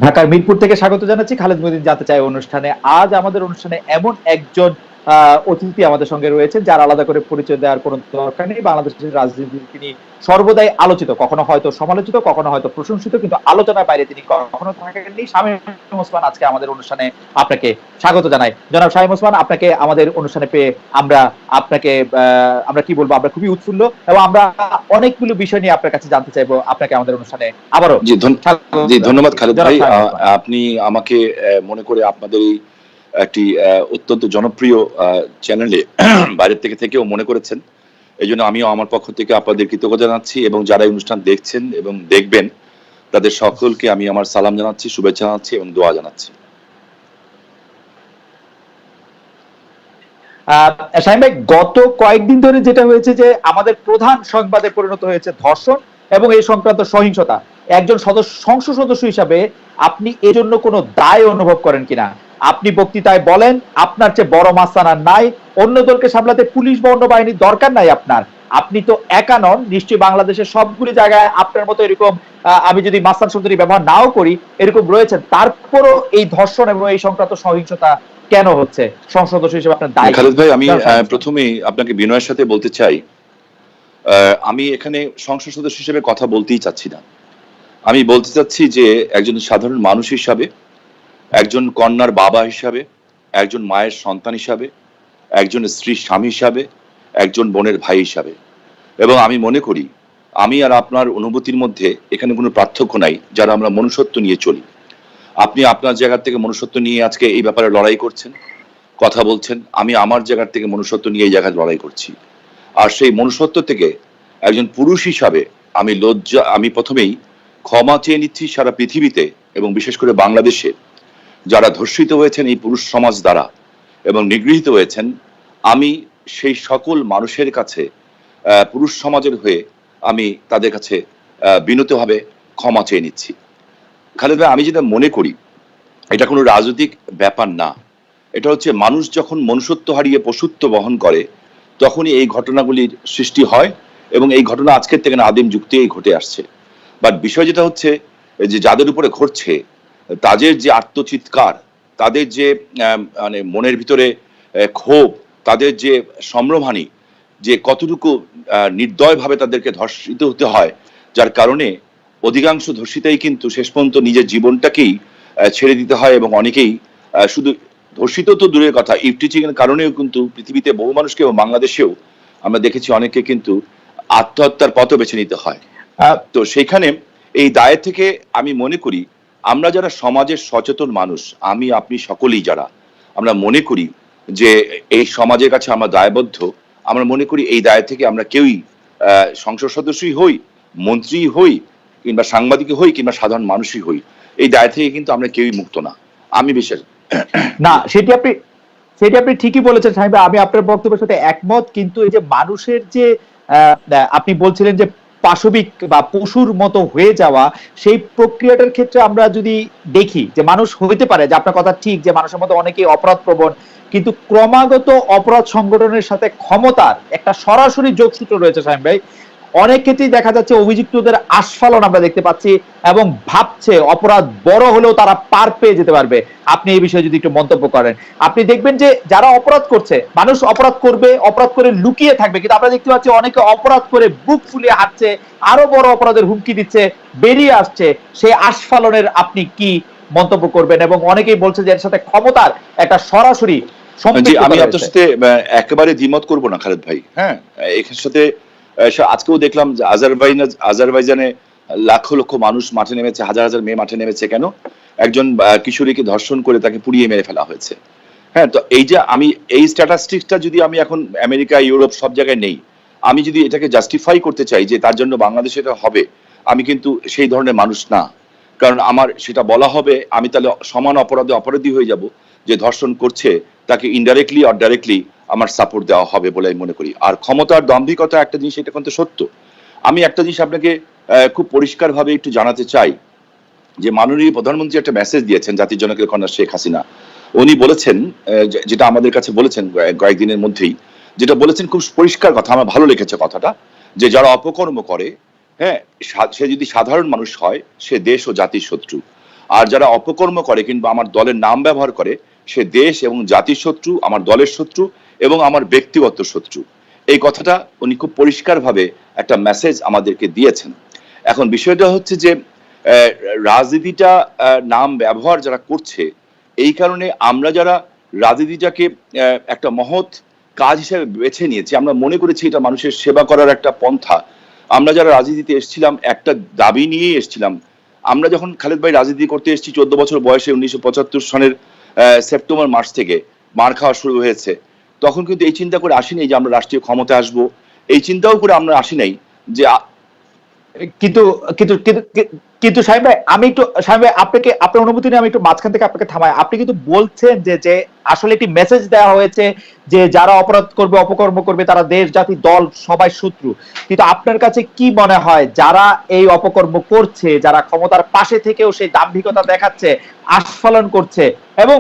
ঢাকার মিরপুর থেকে স্বাগত জানাচ্ছি। খালেদ মহিউদ্দিন জানতে চাই অনুষ্ঠানে। আজ আমাদের অনুষ্ঠানে এমন একজন অতিথি আমাদের সঙ্গে রয়েছেন যার আলাদা করে পরিচয় দেওয়ার কোনো দরকার নেই। বাংলাদেশের রাজনীতিতে তিনি সর্বদাই আলোচিত, কখনো হয়তো সমালোচিত, কখনো হয়তো প্রশংসিত, কিন্তু আলোচনার বাইরে তিনি কখনো থাকেননি। শামীম ওসমান আজকে আমাদের অনুষ্ঠানে আপনাকে স্বাগত জানাই। জনাব শামীম ওসমান, আপনাকে আমাদের অনুষ্ঠানে পেয়ে আমরা আপনাকে আমরা কি বলবো, আমরা খুবই উৎফুল্ল এবং আমরা অনেকগুলো বিষয় নিয়ে আপনার কাছে জানতে চাইবো। আপনাকে আমাদের অনুষ্ঠানে আবারও জি ধন্যবাদ খালেদ জনাব ভাই। শামীম ওসমান। আপনি আমাকে মনে করে আপনাদের এই একটি অত্যন্ত জনপ্রিয় চ্যানেলে বাইরের থেকেও মনে করেছেন, এই জন্য আমিও আমার পক্ষ থেকে আপনাদের কৃতজ্ঞতা জানাচ্ছি এবং যারা এই অনুষ্ঠান দেখছেন এবং দেখবেন তাদের সকলকে আমি আমার সালাম জানাচ্ছি, শুভেচ্ছা জানাচ্ছি এবং দোয়া জানাচ্ছি। শাহিন ভাই, গত কয়েকদিন ধরে যেটা হয়েছে যে আমাদের প্রধান সংবাদে পরিণত হয়েছে ধর্ষণ এবং এই সংক্রান্ত সহিংসতা। একজন সংসদ সদস্য হিসাবে আপনি এজন্য কোনো দায় অনুভব করেন কিনা? আপনি বক্তৃতায় বলেন আপনার চেয়ে বড় মাস্তান আর নাই, অন্য দলকে সামলাতে পুলিশ বা অন্য বাহিনীর দরকার নাই আপনার। আপনি তো একা নন, নিশ্চয়ই বাংলাদেশের সবগুলি জায়গায় আপনার মতো এরকম আমি যদি মাস্তান শব্দটি ব্যবহার নাও করি এরকম রয়েছেন। তারপরও এই ধর্ষণ এবং এই সংক্রান্ত সহিংসতা কেন হচ্ছে? সংসদ সদস্য হিসেবে আপনার দায়। খালেদ ভাই, আমি প্রথমেই আপনাকে বিনয়ের সাথে বলতে চাই, আমি এখানে সংসদ সদস্য হিসেবে কথা বলতেই চাচ্ছি না। আমি বলতে চাচ্ছি যে একজন সাধারণ মানুষ হিসাবে, একজন কন্যার বাবা হিসাবে, একজন মায়ের সন্তান হিসাবে, একজন স্ত্রীর স্বামী হিসাবে, একজন বোনের ভাই হিসাবে। এবং আমি মনে করি আমি আর আপনার অনুভূতির মধ্যে এখানে কোনো পার্থক্য নাই, যারা আমরা মনুষ্যত্ব নিয়ে চলি। আপনি আপনার জায়গা থেকে মনুষ্যত্ব নিয়ে আজকে এই ব্যাপারে লড়াই করছেন, কথা বলছেন। আমি আমার জায়গা থেকে মনুষ্যত্ব নিয়ে এই জায়গায় লড়াই করছি। আর সেই মনুষ্যত্ব থেকে একজন পুরুষ হিসাবে আমি প্রথমেই ক্ষমা চেয়ে নিচ্ছি সারা পৃথিবীতে এবং বিশেষ করে বাংলাদেশে যারা ধর্ষিত হয়েছেন এই পুরুষ সমাজ দ্বারা এবং নিগৃহীত হয়েছেন। আমি সেই সকল মানুষের কাছে পুরুষ সমাজের হয়ে আমি তাদের কাছে বিনীতভাবে ক্ষমা চেয়ে নিচ্ছি। খালেদ ভাই, আমি যেটা মনে করি এটা কোনো রাজনৈতিক ব্যাপার না। এটা হচ্ছে মানুষ যখন মনুষ্যত্ব হারিয়ে পশুত্ব বহন করে তখনই এই ঘটনাগুলির সৃষ্টি হয় এবং এই ঘটনা আজকের থেকে না, আদিম যুক্তিই ঘটে আসছে। বাট বিষয় যেটা হচ্ছে যে যাদের উপরে ঘটছে তাদের যে আত্মচিৎকার, তাদের যে মানে মনের ভিতরে ক্ষোভ, তাদের যে সম্ভ্রমহানি, যে কতটুকু নির্দয়ভাবে তাদেরকে ধর্ষিত হতে হয়, যার কারণে অধিকাংশ ধর্ষিতাই কিন্তু শেষ পর্যন্ত নিজের জীবনটাকেই ছেড়ে দিতে হয় এবং অনেকেই শুধু ধর্ষিত তো দূরের কথা, ইফটিচিং এর কারণেও কিন্তু পৃথিবীতে বহু মানুষকে এবং বাংলাদেশেও আমরা দেখেছি অনেকে কিন্তু আত্মহত্যার পথও বেছে নিতে হয়। তো সেখানে এই দায় থেকে আমি মনে করি আমরা যারা সমাজের সচেতন মানুষ, আমি আপনি সকলেই যারা আমরা মনে করি যে এই সমাজের কাছে আমরা দায়বদ্ধ, আমরা মনে করি এই দায় থেকে আমরা কেউই সংসদ সদস্যই হই, মন্ত্রী হই, কিংবা সাংবাদিক হই, কিংবা সাধারণ মানুষই হই, এই দায় থেকে কিন্তু আমরা কেউই মুক্ত না। আমি বিশ্বাস না, সেটি আপনি ঠিকই বলেছেন সাহেব। আমি আপনার বক্তব্যের সাথে একমত, কিন্তু এই যে মানুষের যে আপনি বলছিলেন যে পাশবিক বা পশুর মতো হয়ে যাওয়া, সেই প্রক্রিয়াটার ক্ষেত্রে আমরা যদি দেখি যে মানুষ হইতে পারে, যে আপনার কথা ঠিক যে মানুষের মধ্যে অনেকেই অপরাধ প্রবণ, কিন্তু ক্রমাগত অপরাধ সংগঠনের সাথে ক্ষমতার একটা সরাসরি যোগসূত্র রয়েছে সাহেব ভাই। অনেক ক্ষেত্রেই দেখা যাচ্ছে অভিযুক্তদের আস্ফালন আমরা দেখতে পাচ্ছি এবং ভাবছে অপরাধ বড় হলেও তারা পার পেয়ে যেতে পারবে। আপনি এই বিষয়ে যদি একটু মন্তব্য করেন। আপনি দেখবেন যে যারা অপরাধ করছে, মানুষ অপরাধ করবে, অপরাধ করে লুকিয়ে থাকবে, কিন্তু আমরা দেখতে পাচ্ছি অনেকে অপরাধ করে বুক ফুলিয়ে হাঁটছে, আরো বড় অপরাধের হুমকি দিচ্ছে, বেরিয়ে আসছে। সেই আস্ফালনের আপনি কি মন্তব্য করবেন? এবং অনেকেই বলছে যে এর সাথে ক্ষমতার একটা সরাসরি সম্পৃক্ততা আমি রয়েছে। আপনার সাথে একেবারে দ্বিমত করব না খালেদ ভাই। হ্যাঁ, এর সাথে আজকেও দেখলাম যে আজারবাইজানে লাখ লক্ষ মানুষ মাঠে নেমেছে, হাজার হাজার মেয়ে মাঠে নেমেছে। কেন? একজন কিশোরীকে ধর্ষণ করে তাকে পুড়িয়ে মেরে ফেলা হয়েছে। হ্যাঁ, তো এই যে আমি এই স্ট্যাটিস্টিক্সটা যদি আমি এখন আমেরিকা, ইউরোপ সব জায়গায় নেই, আমি যদি এটাকে জাস্টিফাই করতে চাই যে তার জন্য বাংলাদেশে এটা হবে, আমি কিন্তু সেই ধরনের মানুষ না। কারণ আমার সেটা বলা হবে আমি তাহলে সমান অপরাধী হয়ে যাব। যে ধর্ষণ করছে তাকে ইনডাইরেক্টলি অর ডাইরেক্টলি আমার সাপোর্ট দেওয়া হবে বলে আমি মনে করি। আর ক্ষমতার দম্ভিকতা একটা জিনিস, এটা কিন্তু সত্য। আমি একটা জিনিস আপনাকে খুব পরিষ্কারভাবে একটু জানাতে চাই যে মাননীয় প্রধানমন্ত্রী একটা মেসেজ দিয়েছেন জাতির জনকের কন্যা শেখ হাসিনা। উনি বলেছেন, যেটা আমাদের কাছে বলেছেন কয়েকদিনের মধ্যেই, যেটা বলেছেন খুব পরিষ্কার কথা, আমার ভালো লেগেছে কথাটা, যে যারা অপকর্ম করে, হ্যাঁ, সে যদি সাধারণ মানুষ হয় সে দেশ ও জাতির শত্রু। আর যারা অপকর্ম করে কিংবা আমার দলের নাম ব্যবহার করে, সে দেশ এবং জাতির শত্রু, আমার দলের শত্রু এবং আমার ব্যক্তিগত শত্রু। এই কথাটা উনি খুব পরিষ্কারভাবে একটা মেসেজ আমাদেরকে দিয়েছেন। এখন বিষয়টা হচ্ছে যে রাজনীতিটা নাম ব্যবহার যারা করছে, এই কারণে আমরা যারা রাজনীতিটাকে একটা মহৎ কাজ হিসেবে বেছে নিয়েছি, আমরা মনে করেছি এটা মানুষের সেবা করার একটা পন্থা। আমরা যারা রাজনীতিতে এসেছিলাম একটা দাবি নিয়েই এসেছিলাম। আমরা যখন খালেদ ভাই রাজনীতি করতে এসেছি 14 বছর বয়সে 1975 সনের সেপ্টেম্বর মাস থেকে মার খাওয়া শুরু হয়েছে, তখন কিন্তু এই চিন্তা করে আসি নাই যে আমরা রাষ্ট্রীয় ক্ষমতায় আসবো, এই চিন্তাও করে আমরা আসি নাই যে কিন্তু কিন্তু কিন্তু কিন্তু সাহেব ভাই, আমি একটু সাহেব ভাই, আপনাকে আপনার অনুমতি নিয়ে আমি একটু মাঝখান থেকে আপনাকে থামাই। আপনি কিন্তু বলছেন যে যে আসলে একটি মেসেজ দেওয়া হয়েছে যে যারা অপরাধ করবে, অপকর্ম করবে, তারা দেশ, জাতি, দল সবাই শত্রু। কিন্তু আপনার কাছে কি মনে হয় যারা এই অপকর্ম করছে, যারা ক্ষমতার পাশে থেকেও সেই দাম্ভিকতা দেখাচ্ছে, আস্ফালন করছে, এবং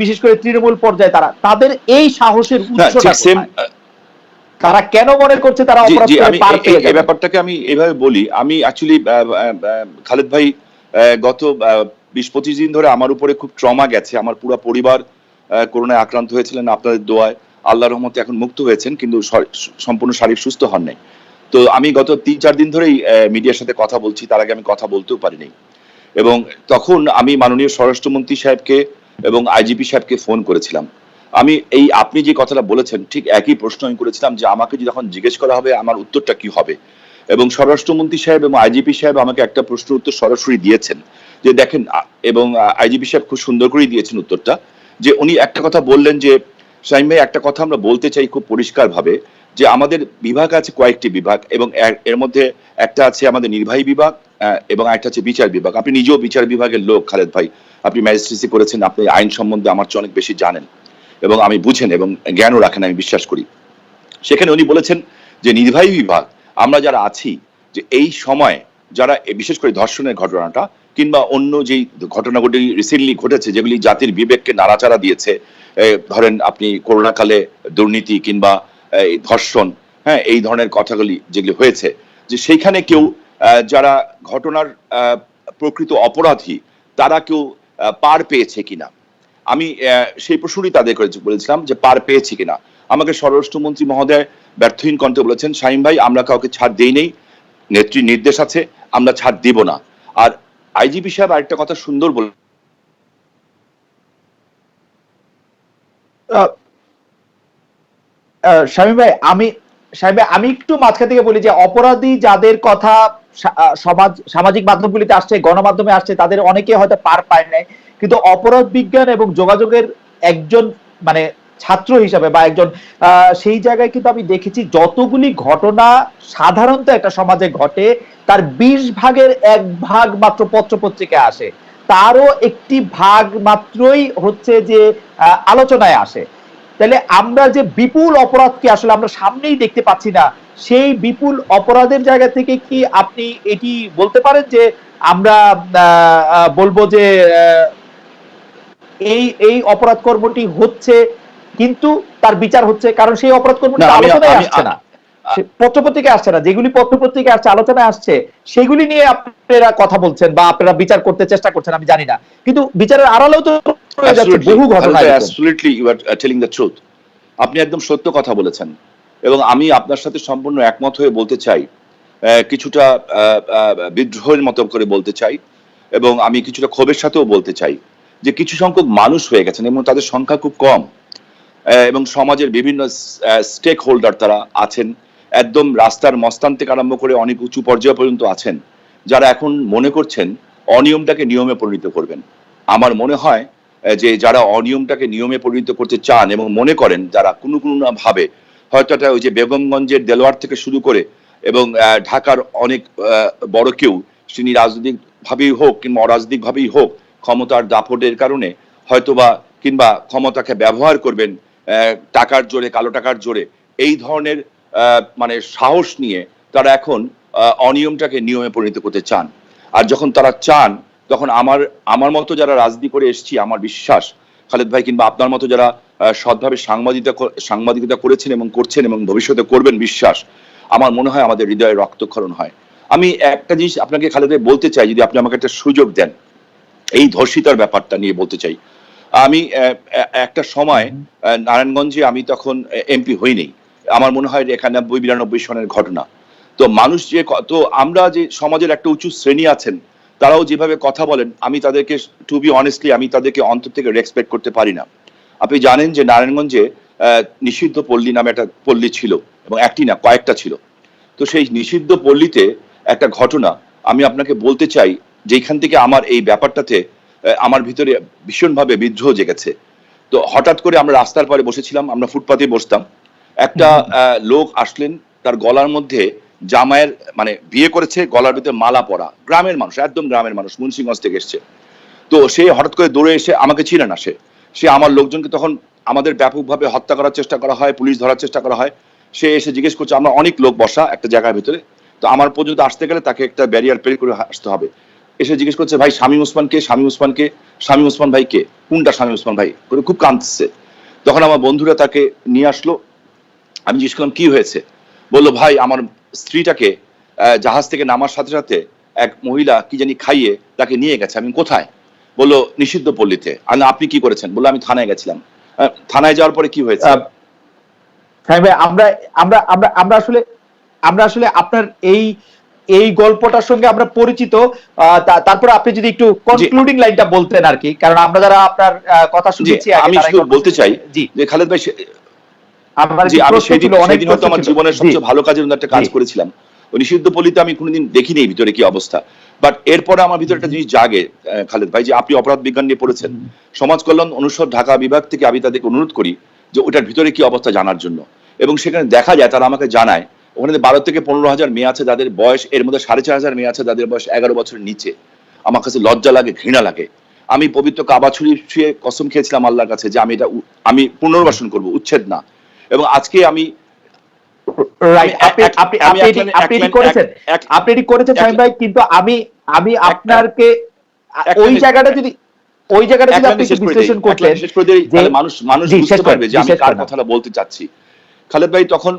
বিশেষ করে তৃণমূল পর্যায়ে তাদের এই সাহসের উৎসটা কোথায়? তারা কেন মনে করছে তারা অপরাধ করে পার পেয়ে যাবে? এই ব্যাপারটাকে আমি এভাবে বলি। আমি অ্যাকচুয়ালি খালেদ ভাই গত 20-25 দিন ধরে আমার উপরে খুব ট্রমা গেছে। আমার পুরো পরিবার করোনায় আক্রান্ত হয়েছিলেন, আপনাদের দোয়ায় আল্লাহর রহমতে এখন মুক্ত হয়েছেন, কিন্তু সম্পূর্ণ শারীরিক সুস্থ হন নাই। তো আমি গত 3-4 দিন ধরেই মিডিয়ার সাথে কথা বলছি, তার আগে আমি কথা বলতেও পারিনি। এবং তখন আমি মাননীয় স্বরাষ্ট্রমন্ত্রী সাহেবকে এবং আইজিপি সাহেবকে ফোন করেছিলাম। আমি এই আপনি যে কথাটা বলেছেন ঠিক একই প্রশ্ন আমি করেছিলাম যে আমাকে যখন জিজ্ঞেস করা হবে আমার উত্তরটা কি হবে, এবং স্বরাষ্ট্রমন্ত্রী সাহেব এবং আইজিপি সাহেব আমাকে একটা প্রশ্নের উত্তর সরাসরি দিয়েছেন যে দেখেন, এবং আইজিপি সাহেব খুব সুন্দর করেই দিয়েছেন উত্তরটা, যে উনি একটা কথা বললেন যে শামীম ভাই একটা কথা আমরা বলতে চাই খুব পরিষ্কার ভাবে, যে আমাদের বিভাগ আছে কয়েকটি বিভাগ, এবং এর মধ্যে একটা আছে আমাদের নির্বাহী বিভাগ এবং একটা আছে বিচার বিভাগ। আপনি নিজেও বিচার বিভাগের লোক খালেদ ভাই, আপনি ম্যাজিস্ট্রেসি করেছেন, আপনি আইন সম্বন্ধে আমার চেয়ে অনেক বেশি জানেন এবং আমি বুঝেন এবং জ্ঞানও রাখেন, আমি বিশ্বাস করি। সেখানে উনি বলেছেন যে নির্বাহী বিভাগ আমরা যারা আছি, যে এই সময় যারা বিশেষ করে ধর্ষণের ঘটনাটা কিংবা অন্য যেই ঘটনাগুলি রিসেন্টলি ঘটেছে যেগুলি জাতির বিবেককে নাড়াচাড়া দিয়েছে, ধরেন আপনি করোনাকালে দুর্নীতি কিংবা ধর্ষণ, হ্যাঁ, এই ধরনের কথাগুলি যেগুলি হয়েছে, যে সেইখানে কেউ যারা ঘটনার প্রকৃত অপরাধী তারা কেউ পার পেয়েছে কিনা, আমি সেই প্রশ্নই তাদের বলেছিলাম যে পার পেয়েছি কিনা। আমাকে স্বরাষ্ট্রমন্ত্রী মহোদয় ব্যর্থহীন কণ্ঠে বলেছেন, শামীম ভাই আমরা কাউকে ছাড় দেই নেই, নেত্রীর নির্দেশ আছে, আমরা ছাড় দিব না। আর আইজিপি সাহেব আরেকটা কথা সুন্দর বলে, শামীম ভাই, আমি একটু মাঝখান থেকে বলি যে অপরাধী যাদের কথা সামাজিক মাধ্যমগুলিতে আসছে, গণমাধ্যমে আসছে, তাদের অনেকে হয়তো পার পায় নাই, কিন্তু অপরাধ বিজ্ঞান এবং যোগাযোগের একজন মানে ছাত্র হিসাবে বা একজন সেই জায়গায় কিন্তু আমি দেখেছি যতগুলি ঘটনা সাধারণত একটা সমাজে ঘটে তার 20 ভাগের 1 ভাগ মাত্র পত্রপত্রিকায় আসে, তারও একটি ভাগ মাত্রই হচ্ছে যে আলোচনায় আসে। তাহলে আমরা যে বিপুল অপরাধকে আসলে আমরা সামনেই দেখতে পাচ্ছি না, সেই বিপুল অপরাধের জায়গা থেকে কি আপনি এটি বলতে পারেন যে আমরা বলবো যে এই এই অপরাধ কর্মটি হচ্ছে কিন্তু তার বিচার হচ্ছে, কারণ সেই অপরাধ কর্মটি আলোচনায় আসছে না, পত্রপত্রিকায় আসছে না, যেগুলি পত্রপত্রিকায় আসছে, আলোচনায় আসছে, সেগুলি নিয়ে আপনারা কথা বলছেন বা আপনারা বিচার করতে চেষ্টা করছেন, আমি জানি না, কিন্তু বিচারের আড়ালেও তো রয়ে যাচ্ছে বহু ঘটনা। Absolutely you are telling the truth. আপনি একদম সত্য কথা বলেছেন এবং আমি আপনার সাথে সম্পূর্ণ একমত হয়ে বলতে চাই, কিছুটা বিদ্রোহের মতো করে বলতে চাই এবং আমি কিছুটা ক্ষোভের সাথেও বলতে চাই যে কিছু সংখ্যক মানুষ হয়ে গেছেন এবং তাদের সংখ্যা খুব কম, এবং সমাজের বিভিন্ন স্টেক হোল্ডার তারা আছেন, একদম রাস্তার মস্তান থেকে আরম্ভ করে অনেক উঁচু পর্যায় পর্যন্ত আছেন, যারা এখন মনে করছেন অনিয়মটাকে নিয়মে পরিণত করবেন। আমার মনে হয় যে যারা অনিয়মটাকে নিয়মে পরিণত করতে চান এবং মনে করেন, যারা কোনো কোনো না ভাবে হয়তো এটা ওই যে বেগমগঞ্জের দেলোয়ার থেকে শুরু করে এবং ঢাকার অনেক বড় কেউ, তিনি রাজনৈতিক ভাবেই হোক কিংবা অরাজনৈতিক ভাবেই হোক ক্ষমতার দাপটের কারণে হয়তোবা কিংবা ক্ষমতাকে ব্যবহার করবেন টাকার জোরে, কালো টাকার জোরে, এই ধরনের মানে সাহস নিয়ে তারা এখন অনিয়মটাকে নিয়মে পরিণত করতে চান। আর যখন তারা চান তখন আমার মতো যারা রাজনীতি করে এসেছি, আমার বিশ্বাস খালেদ ভাই কিংবা আপনার মতো যারা সৎভাবে সাংবাদিকতা করেছেন এবং করছেন এবং ভবিষ্যতে করবেন, বিশ্বাস আমার মনে হয় আমাদের হৃদয়ে রক্তক্ষরণ হয়। আমি একটা জিনিস আপনাকে খালেদ ভাই বলতে চাই, যদি আপনি আমাকে একটা সুযোগ দেন, এই ধর্ষিতার ব্যাপারটা নিয়ে বলতে চাই। আমি একটা সময় নারায়ণগঞ্জে আমি তখন এমপি হইনি। আমার মনে হয় ৯১-৯২ সনের ঘটনা। তো মানুষ যে তো আমরা যে সমাজের একটা উঁচু শ্রেণী আছেন, তারাও যেভাবে কথা বলেন, আমি তাদেরকে টু বি অনেস্টলি আমি তাদেরকে অন্তর থেকে রেসপেক্ট করতে পারি না। আপনি জানেন যে নারায়ণগঞ্জে নিষিদ্ধ পল্লী নামে একটা পল্লী ছিল, এবং একটি না কয়েকটা ছিল। তো সেই নিষিদ্ধ পল্লীতে একটা ঘটনা আমি আপনাকে বলতে চাই, যেখান থেকে আমার এই ব্যাপারটাতে আমার ভিতরে ভীষণভাবে বিদ্রোহ জেগেছে। তো হঠাৎ করে আমরা রাস্তার পারে বসেছিলাম, আমরা ফুটপাতে বসতাম। একটা লোক আসলেন, তার গলার মধ্যে জামাইয়ের মানে বিয়ে করেছে, গলার ভিতরে মালা পরা, গ্রামের মানুষ, একদম গ্রামের মানুষ, মুন্সিগঞ্জ থেকে এসছে। তো সে হঠাৎ করে দৌড়ে এসে, আমাকে চিনে না সে আমার লোকজনকে তখন আমাদের ব্যাপকভাবে হত্যা করার চেষ্টা করা হয়, পুলিশ ধরার চেষ্টা করা হয়। সে এসে জিজ্ঞেস করছে, আমরা অনেক লোক বসা একটা জায়গার ভিতরে, তো আমার পর্যন্ত আসতে গেলে তাকে একটা ব্যারিয়ার পেরিয়ে করে আসতে হবে। এসে জিজ্ঞেস করছে, ভাই শামীম ওসমান কে? শামীম ওসমান কে? শামীম ওসমান ভাই কে? কোনটা শামীম ওসমান ভাই? করে খুব কাঁদছে। তখন আমার বন্ধুরা তাকে নিয়ে আসলো। আমি জিজ্ঞেস করলাম, কি হয়েছে? বললো, ভাই আমার স্ত্রীটাকে জাহাজ থেকে নামার সাথে সাথে এক মহিলা কি জানি খাইয়ে তাকে নিয়ে গেছে। আমি কোথায়? বললো, নিষিদ্ধ পল্লীতে। আপনি কি করেছেন? বললো, আমি থানায় গেছিলাম। থানায় যাওয়ার পরে কি হয়েছে? ভাই, আমরা আমরা আমরা আমরা আসলে আপনার এই গল্পটার সঙ্গে আমরা পরিচিত। তারপর আপনি যদি একটু কনক্লুডিং লাইনটা বলতেন আর কি, কারণ আমরা যারা আপনার কথা শুনেছি আমি শুধু বলতে চাই যে খালেদ ভাই, আমি সেদিন হয়তো আমার জীবনের সবচেয়ে ভালো কাজের একটা কাজ করেছিলাম। ওই নিষিদ্ধ পল্লীতে আমি কোনোদিন দেখিনি ভিতরে কি অবস্থা, বাট এরপরে আমার ভিতরে একটা জিনিস জাগে খালেদ ভাই, যে আপনি অপরাধ বিজ্ঞান নিয়ে পড়েছেন, সমাজ কল্যাণ অনুষদ ঢাকা বিভাগ থেকে আমি তাদেরকে অনুরোধ করি যে ওটার ভিতরে কি অবস্থা জানার জন্য, এবং সেখানে দেখা যায় তারা আমাকে জানায় ওখানে ১২ থেকে ১৫,০০০ মেয়ে আছে যাদের বয়স, এর মধ্যে ৪,৫০০ মেয়ে আছে যাদের বয়স ১১ বছরের নিচে। আমার কাছে লজ্জা লাগে, ঘৃণা লাগে। আমি পবিত্র কাবা ছুঁয়ে কসম খেয়েছিলাম আল্লাহর কাছে যে আমি পুনর্বাসন করব, উচ্ছেদ না। এবং আজকে আমি আপনি এটি করেছেন শামীম ভাই, কিন্তু আমি আপনাকে ওই জায়গাটা যদি আপনি বিশ্লেষণ করতেন, মানুষ বুঝতে পারবে যে আমি কার কথাটা বলতে চাচ্ছি। খালেদ ভাই, তখন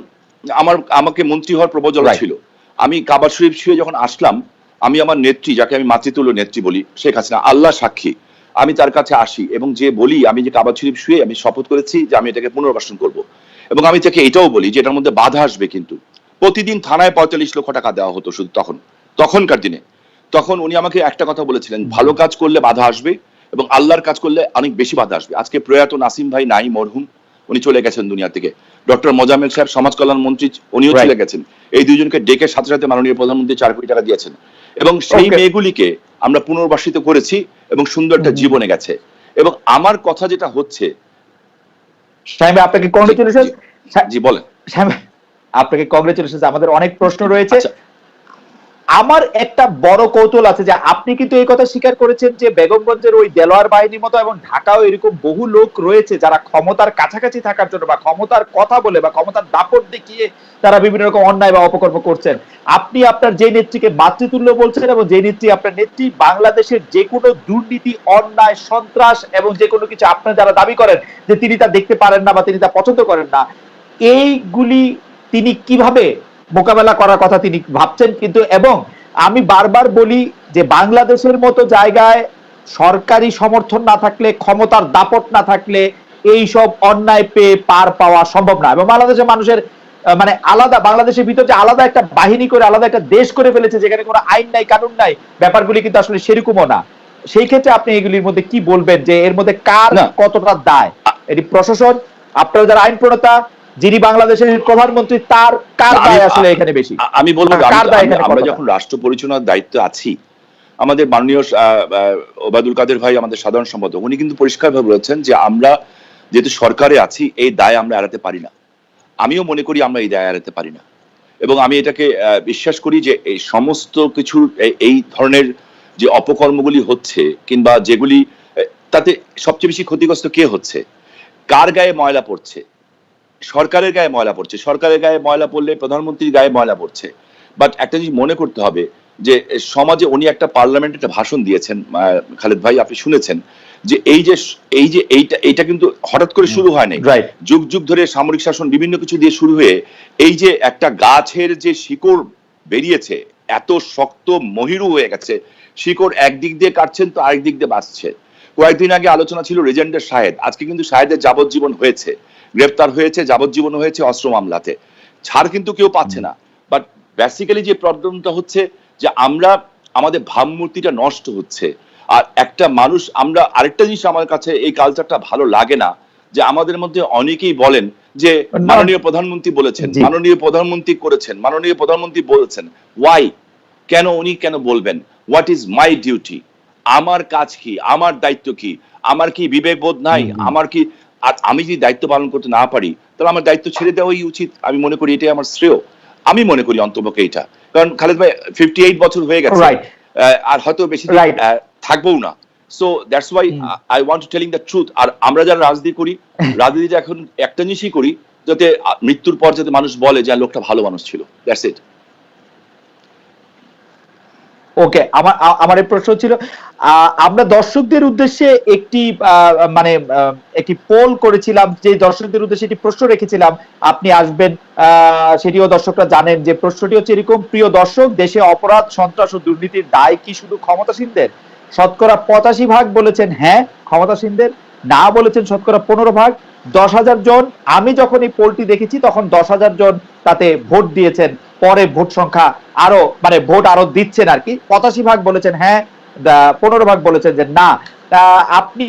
আমাকে মন্ত্রী হওয়ার প্রবঞ্চনা ছিল। আমি কাবা শরীফ ছুঁয়ে যখন আসলাম, আমি আমার নেত্রী, যাকে আমি মাতৃতুল্য নেত্রী বলি, শেখ হাসিনা, আল্লাহ সাক্ষী, আমি তার কাছে আসি এবং যে বলি আমি যে কাবা শরীফ ছুঁয়ে আমি শপথ করেছি যে আমি এটাকে পুনর্বাসন করব, এবং আমি তাকে এটাও বলি যে এটার মধ্যে বাধা আসবে। কিন্তু প্রতিদিন থানায় ৪৫ লক্ষ টাকা দেওয়া হতো শুধু তখনকার দিনে। তখন উনি আমাকে একটা কথা বলেছিলেন, ভালো কাজ করলে বাধা আসবে এবং আল্লাহর কাজ করলে অনেক বেশি বাধা আসবে। আজকে প্রয়াত নাসিম ভাই নাই, মরহুম, উনি চলে গেছেন দুনিয়া থেকে। ডক্টর মোজাম্মেল সাহেব সমাজ কল্যাণ মন্ত্রী, উনিও চলে গেছেন। এই দুইজনকে ডেকে সাথে সাথে মাননীয় প্রধানমন্ত্রী ৪ কোটি টাকা দিয়েছেন, এবং সেই মেয়েগুলিকে আমরা পুনর্বাসিত করেছি এবং সুন্দর একটা জীবনে গেছে। এবং আমার কথা যেটা হচ্ছে, আপনাকে কংগ্রেচুলেশন। জি বলেন। আপনাকে কংগ্রেচুলেশন। আমাদের অনেক প্রশ্ন রয়েছে। আমার একটা বড় কৌতূহল আছে যে আপনি কিন্তু এই কথা স্বীকার করেছেন যে বেগমগঞ্জের ওই দেলোয়ার বাহিনীর মতো এবং ঢাকাও এরকম বহু লোক রয়েছে যারা ক্ষমতার কাছাকাছি থাকার জন্য বা ক্ষমতার কথা বলে বা ক্ষমতার দাপট দেখিয়ে তারা বিভিন্ন রকম অন্যায় বা অপকর্ম করছেন। আপনি আপনার যে নেত্রীকে মাতৃতুল্য বলছেন এবং যে নেত্রী আপনার নেত্রী, বাংলাদেশের যে কোনো দুর্নীতি, অন্যায়, সন্ত্রাস এবং যে কোনো কিছু আপনার যারা দাবি করেন যে তিনি তা দেখতে পারেন না বা তিনি তা পছন্দ করেন না, এইগুলি তিনি কিভাবে মোকাবেলা করার কথা তিনি ভাবছেন। কিন্তু এবং আমি বারবার বলি যে বাংলাদেশের মতো জায়গায় সরকারি সমর্থন না থাকলে, ক্ষমতার দাপট না থাকলে এই সব অন্যায় পেয়ে পার পাওয়া সম্ভব না। এবং বাংলাদেশের মানুষের মানে আলাদা, বাংলাদেশের ভিতর যে আলাদা একটা বাহিনী করে আলাদা একটা দেশ করে ফেলেছে যেখানে কোনো আইন নাই, কানুন নাই, ব্যাপারগুলি কিন্তু আসলে সেরকমও না। সেই ক্ষেত্রে আপনি এগুলির মধ্যে কি বলবেন যে এর মধ্যে কার কতটা দায়? এটি প্রশাসন, আপনারা যারা আইন প্রণেতা, যিনি বাংলাদেশের প্রধানমন্ত্রী, তার কার দায় আসলে এখানে বেশি? আমি বলবো, আমরা যখন রাষ্ট্র পরিচালনার দায়িত্বে আছি, আমাদের মাননীয় ওবায়দুল কাদের ভাই, আমাদের সাধারণ সম্পাদক, উনি কিন্তু পরিষ্কারভাবে বলেছেন যে আমরা যেহেতু সরকারে আছি, এই দায় আমরা এড়াতে পারি না। আমিও মনে করি আমরা এই দায় এড়াতে পারি না, এবং আমি এটাকে বিশ্বাস করি যে এই সমস্ত কিছু, এই ধরনের যে অপকর্মগুলি হচ্ছে কিংবা যেগুলি, তাতে সবচেয়ে বেশি ক্ষতিগ্রস্ত কে হচ্ছে? কার গায়ে ময়লা পড়ছে? সরকারের গায়ে ময়লা পড়ছে। সরকারের গায়ে ময়লা পড়লে প্রধানমন্ত্রীর গায়ে ময়লা পড়ছে। বাট একটা জিনিস মনে করতে হবে যে সমাজে উনি একটা পার্লামেন্টে একটা ভাষণ দিয়েছেন, খালেদ ভাই, আপনি শুনেছেন যে এইটা কিন্তু হঠাৎ করে শুরু হয় নাই। যুগ যুগ ধরে সামরিক শাসন বিভিন্ন কিছু দিয়ে শুরু হয়ে এই যে একটা গাছের যে শিকড় বেরিয়েছে, এত শক্ত মহিরু হয়ে গেছে, শিকড় একদিক দিয়ে কাটছেন তো আরেক দিক দিয়ে বাঁচছে। কয়েকদিন আগে আলোচনা ছিল রেজেন্ডের শাহেদ, আজকে কিন্তু শাহেদের যাবজ্জীবন হয়েছে, গ্রেফতার হয়েছে, যাবজ্জীবন হয়েছে অস্ত্র মামলাতে, ছাড় কিন্তু কেউ পাচ্ছে না। বাট বেসিক্যালি যে প্রবলেমটা হচ্ছে যে আমরা আমাদের ভাবমূর্তিটা নষ্ট হচ্ছে। আর একটা মানুষ, আমরা আরেকটা জিনিস আমার কাছে এই কালচারটা ভালো লাগে না, যে আমাদের মধ্যে অনেকেই বলেন যে মাননীয় প্রধানমন্ত্রী বলেছেন, মাননীয় প্রধানমন্ত্রী করেছেন, মাননীয় প্রধানমন্ত্রী বলেছেন। ওয়াই? কেন উনি কেন বলবেন? What is my duty? আমার কাজ কি, আমার দায়িত্ব কি? আমার কি বিবেক বোধ নাই? আমার কি, আর আমি যদি দায়িত্ব পালন করতে না পারি তাহলে আমার দায়িত্ব ছেড়ে দেওয়াই উচিত। আমি মনে করি এটাই আমার শ্রেয়, আমি মনে করি অন্তপক্ষে এইটা। কারণ খালেদ ভাই 58 বছর হয়ে গেছে, আর হয়তো বেশি দিন থাকবোও না। So that's why I want to telling the truth. আর আমরা যারা রাজনীতি করি, রাজনীতিটা এখন একটা জিনিসই করি, যাতে মৃত্যুর পর যাতে মানুষ বলে যে লোকটা ভালো মানুষ ছিল। That's it. ওকে, আমার এই প্রশ্ন ছিল, আমরা দর্শকদের উদ্দেশ্যে একটি মানে একটি পোল করেছিলাম, যে দর্শকদের উদ্দেশ্যে একটি প্রশ্ন রেখেছিলাম, আপনি আসবেন, সেটিও দর্শকরা জানেন। যে প্রশ্নটি হচ্ছে এরকম: প্রিয় দর্শক, দেশে অপরাধ, সন্ত্রাস ও দুর্নীতির দায় কি শুধু ক্ষমতাসীনদের? শতকরা 85% বলেছেন হ্যাঁ ক্ষমতাসীনদের, না বলেছেন শতকরা 15%। 10,000 জন, আমি যখন এই পোলটি দেখেছি তখন 10,000 জন তাতে ভোট দিয়েছেন। পরে ভোট সংখ্যা আরো, মানে ভোট আরো দিচ্ছেন আর কি। 85% বলেছেন হ্যাঁ, 15% বলেছেন যে না। আপনি,